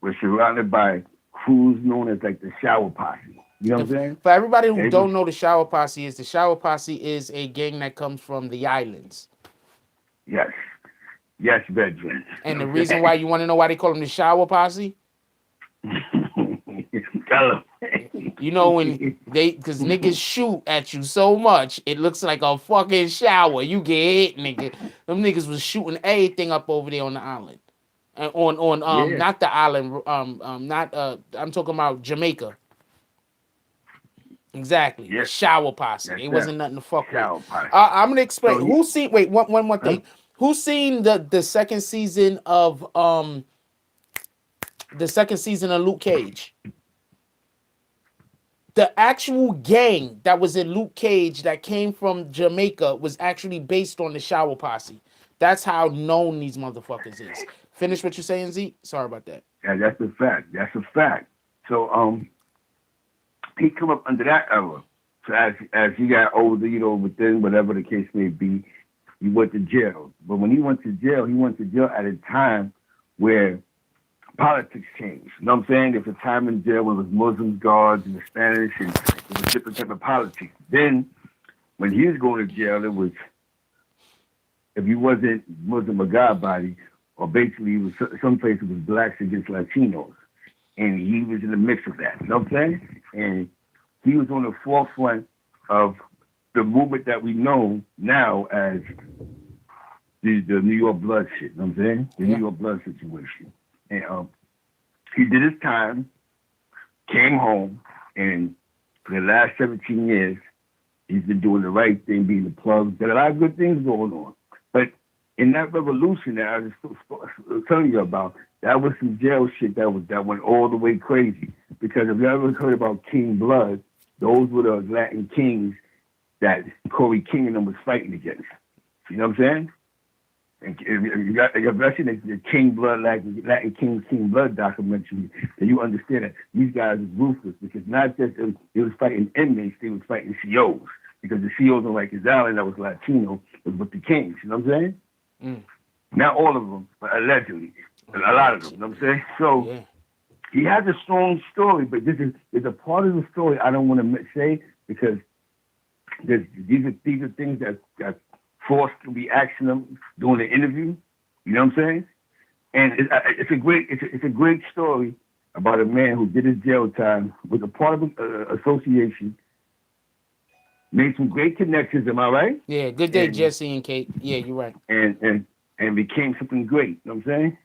was surrounded by crews known as like the Shower Posse. You know what I'm saying? For everybody who don't know the Shower Posse is a gang that comes from the islands. Yes, veterans. And the reason why you want to know why they call them the Shower Posse? You know, when because niggas shoot at you so much, it looks like a fucking shower. You get hit, nigga. Them niggas was shooting everything up over there on the island. Not the island, I'm talking about Jamaica. Exactly. Yes. The Shower Posse. It wasn't nothing to fuck with. I'm gonna explain. So who's seen one more thing. Who's seen the second season of Luke Cage? The actual gang that was in Luke Cage that came from Jamaica was actually based on the Shower Posse. That's how known these motherfuckers is. Finish what you're saying, Zeke? Sorry about that. Yeah, that's a fact. So he come up under that era. So as he got older, you know, within whatever the case may be, he went to jail. But when he went to jail at a time where politics changed. You know what I'm saying? There was a time in jail when it was Muslims, guards, and the Spanish, and it was different type of politics. Then, when he was going to jail, it was, if you wasn't Muslim or God body, or basically it was some places it was blacks against Latinos. And he was in the mix of that. You know what I'm saying? And he was on the forefront of the movement that we know now as the New York Blood shit. You know what I'm saying? The New York Blood situation. And he did his time, came home, and for the last 17 years, he's been doing the right thing, being the plug. There are a lot of good things going on. But in that revolution that I was telling you about, that was some jail shit that went all the way crazy. Because if you ever heard about King Blood, those were the Latin kings that Corey King and them was fighting against. You know what I'm saying? And if you ever seen the King Blood, Latin King Blood documentary, then you understand that these guys is ruthless because not just they was fighting inmates, they was fighting COs. Because the COs on Rikers Island that was Latino was with the Kings. You know what I'm saying? Not all of them, but allegedly. A lot of them. You know what I'm saying? So he has a strong story, but there's a part of the story I don't want to say because these are things that forced to be asking them during the interview. You know what I'm saying? And it's a great story about a man who did his jail time, was a part of an association, made some great connections. Am I right? Yeah, good day, And Jesse and Kate. Yeah, you're right. and became something great. You know what I'm saying?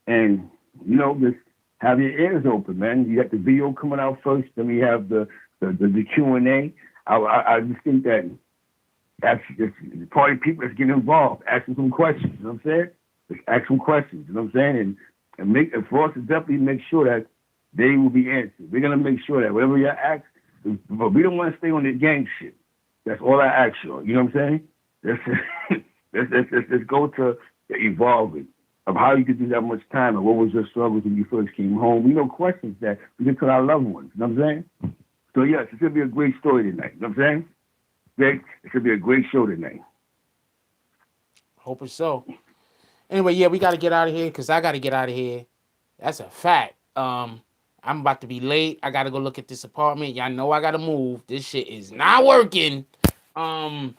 And just have your ears open, man. You got the video coming out first, then we have the Q&A. I just think that that's the party people that's getting involved, asking some questions. You know what I'm saying? Just ask some questions. You know what I'm saying? And for us to definitely make sure that they will be answered. We're gonna make sure that whatever you ask, but we don't want to stay on the gang shit. That's all I ask you. You know what I'm saying? Let's go to the evolving of how you could do that much time and what was your struggles when you first came home. We know questions that we can tell our loved ones. You know what I'm saying? So yes, it's gonna be a great story tonight. You know what I'm saying? Greg, it should be a great show tonight. Hope it's so. Anyway, yeah, we got to get out of here because I got to get out of here. That's a fact. I'm about to be late. I got to go look at this apartment. Y'all know I got to move. This shit is not working. Yo,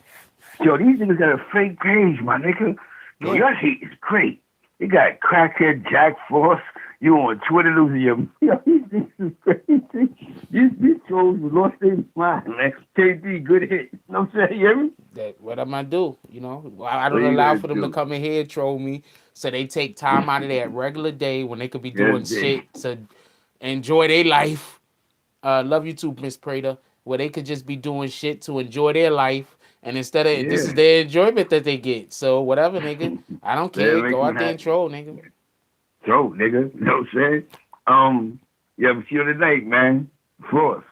these niggas got a fake page, my nigga. Yo, your shit is great. They got crackhead Jack Frost. You on Twitter losing your... Yo, these niggas is crazy. These trolls lost their mind, man. KD, good hit. You know what I'm saying? You hear me? What am I do? I don't allow for them to come in here and troll me. So they take time out of their regular day when they could be doing shit to enjoy their life. Love you too, Miss Prater. Where they could just be doing shit to enjoy their life. And instead of this is their enjoyment that they get. So whatever, nigga. I don't care. Go out there and troll, nigga. Troll, nigga. You know what I'm saying? Yeah, but see you tonight, man. Frost.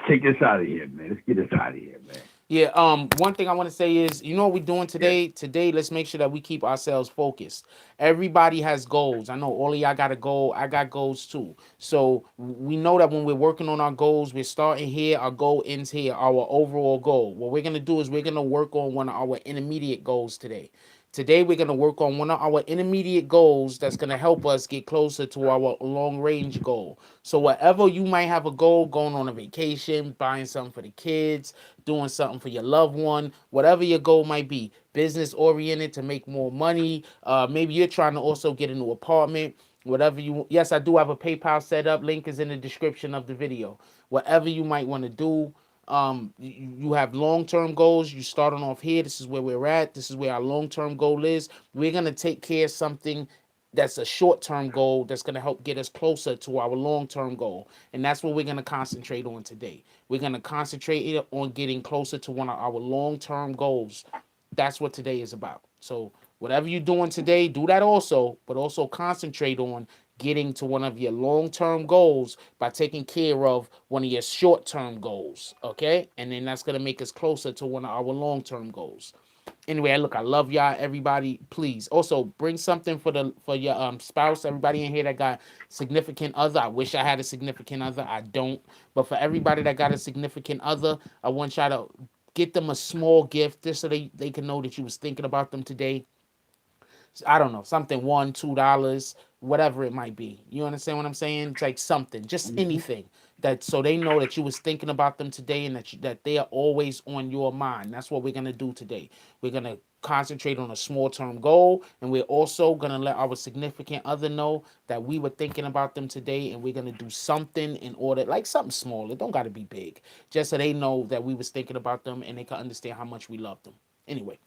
Take us out of here, man. Let's get us out of here, man. Yeah, one thing I want to say is, you know what we're doing today? Yeah. Today, let's make sure that we keep ourselves focused. Everybody has goals. I know all of y'all got a goal. I got goals too. So we know that when we're working on our goals, we're starting here, our goal ends here, our overall goal. What we're going to do is we're going to work on one of our intermediate goals today. Today, we're going to work on one of our intermediate goals that's going to help us get closer to our long-range goal. So whatever you might have a goal, going on a vacation, buying something for the kids, doing something for your loved one, whatever your goal might be, business-oriented to make more money. Maybe you're trying to also get a new apartment. Whatever you... Yes, I do have a PayPal set up. Link is in the description of the video. Whatever you might want to do. You have long-term goals. You starting off here. This is where we're at. This is where our long-term goal is. We're going to take care of something that's a short-term goal that's going to help get us closer to our long-term goal. And that's what we're going to concentrate on today. We're going to concentrate on getting closer to one of our long-term goals. That's what today is about. So whatever you're doing today, do that also, but also concentrate on getting to one of your long-term goals by taking care of one of your short-term goals, okay? And then that's going to make us closer to one of our long-term goals. Anyway, look, I love y'all, everybody. Please also bring something for your spouse. Everybody in here that got significant other. I wish I had a significant other. I don't. But for everybody that got a significant other, I want y'all to get them a small gift just so they can know that you was thinking about them today. I don't know, something $1, $2, whatever it might be. You understand what I'm saying? It's like something, just anything that so they know that you was thinking about them today and that they are always on your mind. That's what we're gonna do today. We're gonna concentrate on a small term goal, and we're also gonna let our significant other know that we were thinking about them today, and we're gonna do something in order, like something small. It don't gotta be big, just so they know that we was thinking about them and they can understand how much we love them. Anyway.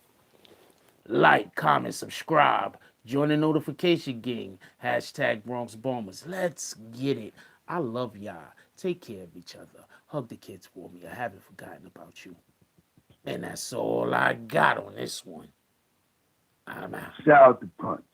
Like, comment, subscribe. Join the notification gang. Hashtag Bronx Bombers. Let's get it. I love y'all. Take care of each other. Hug the kids for me. I haven't forgotten about you. And that's all I got on this one. I'm out. Shout out to Punch.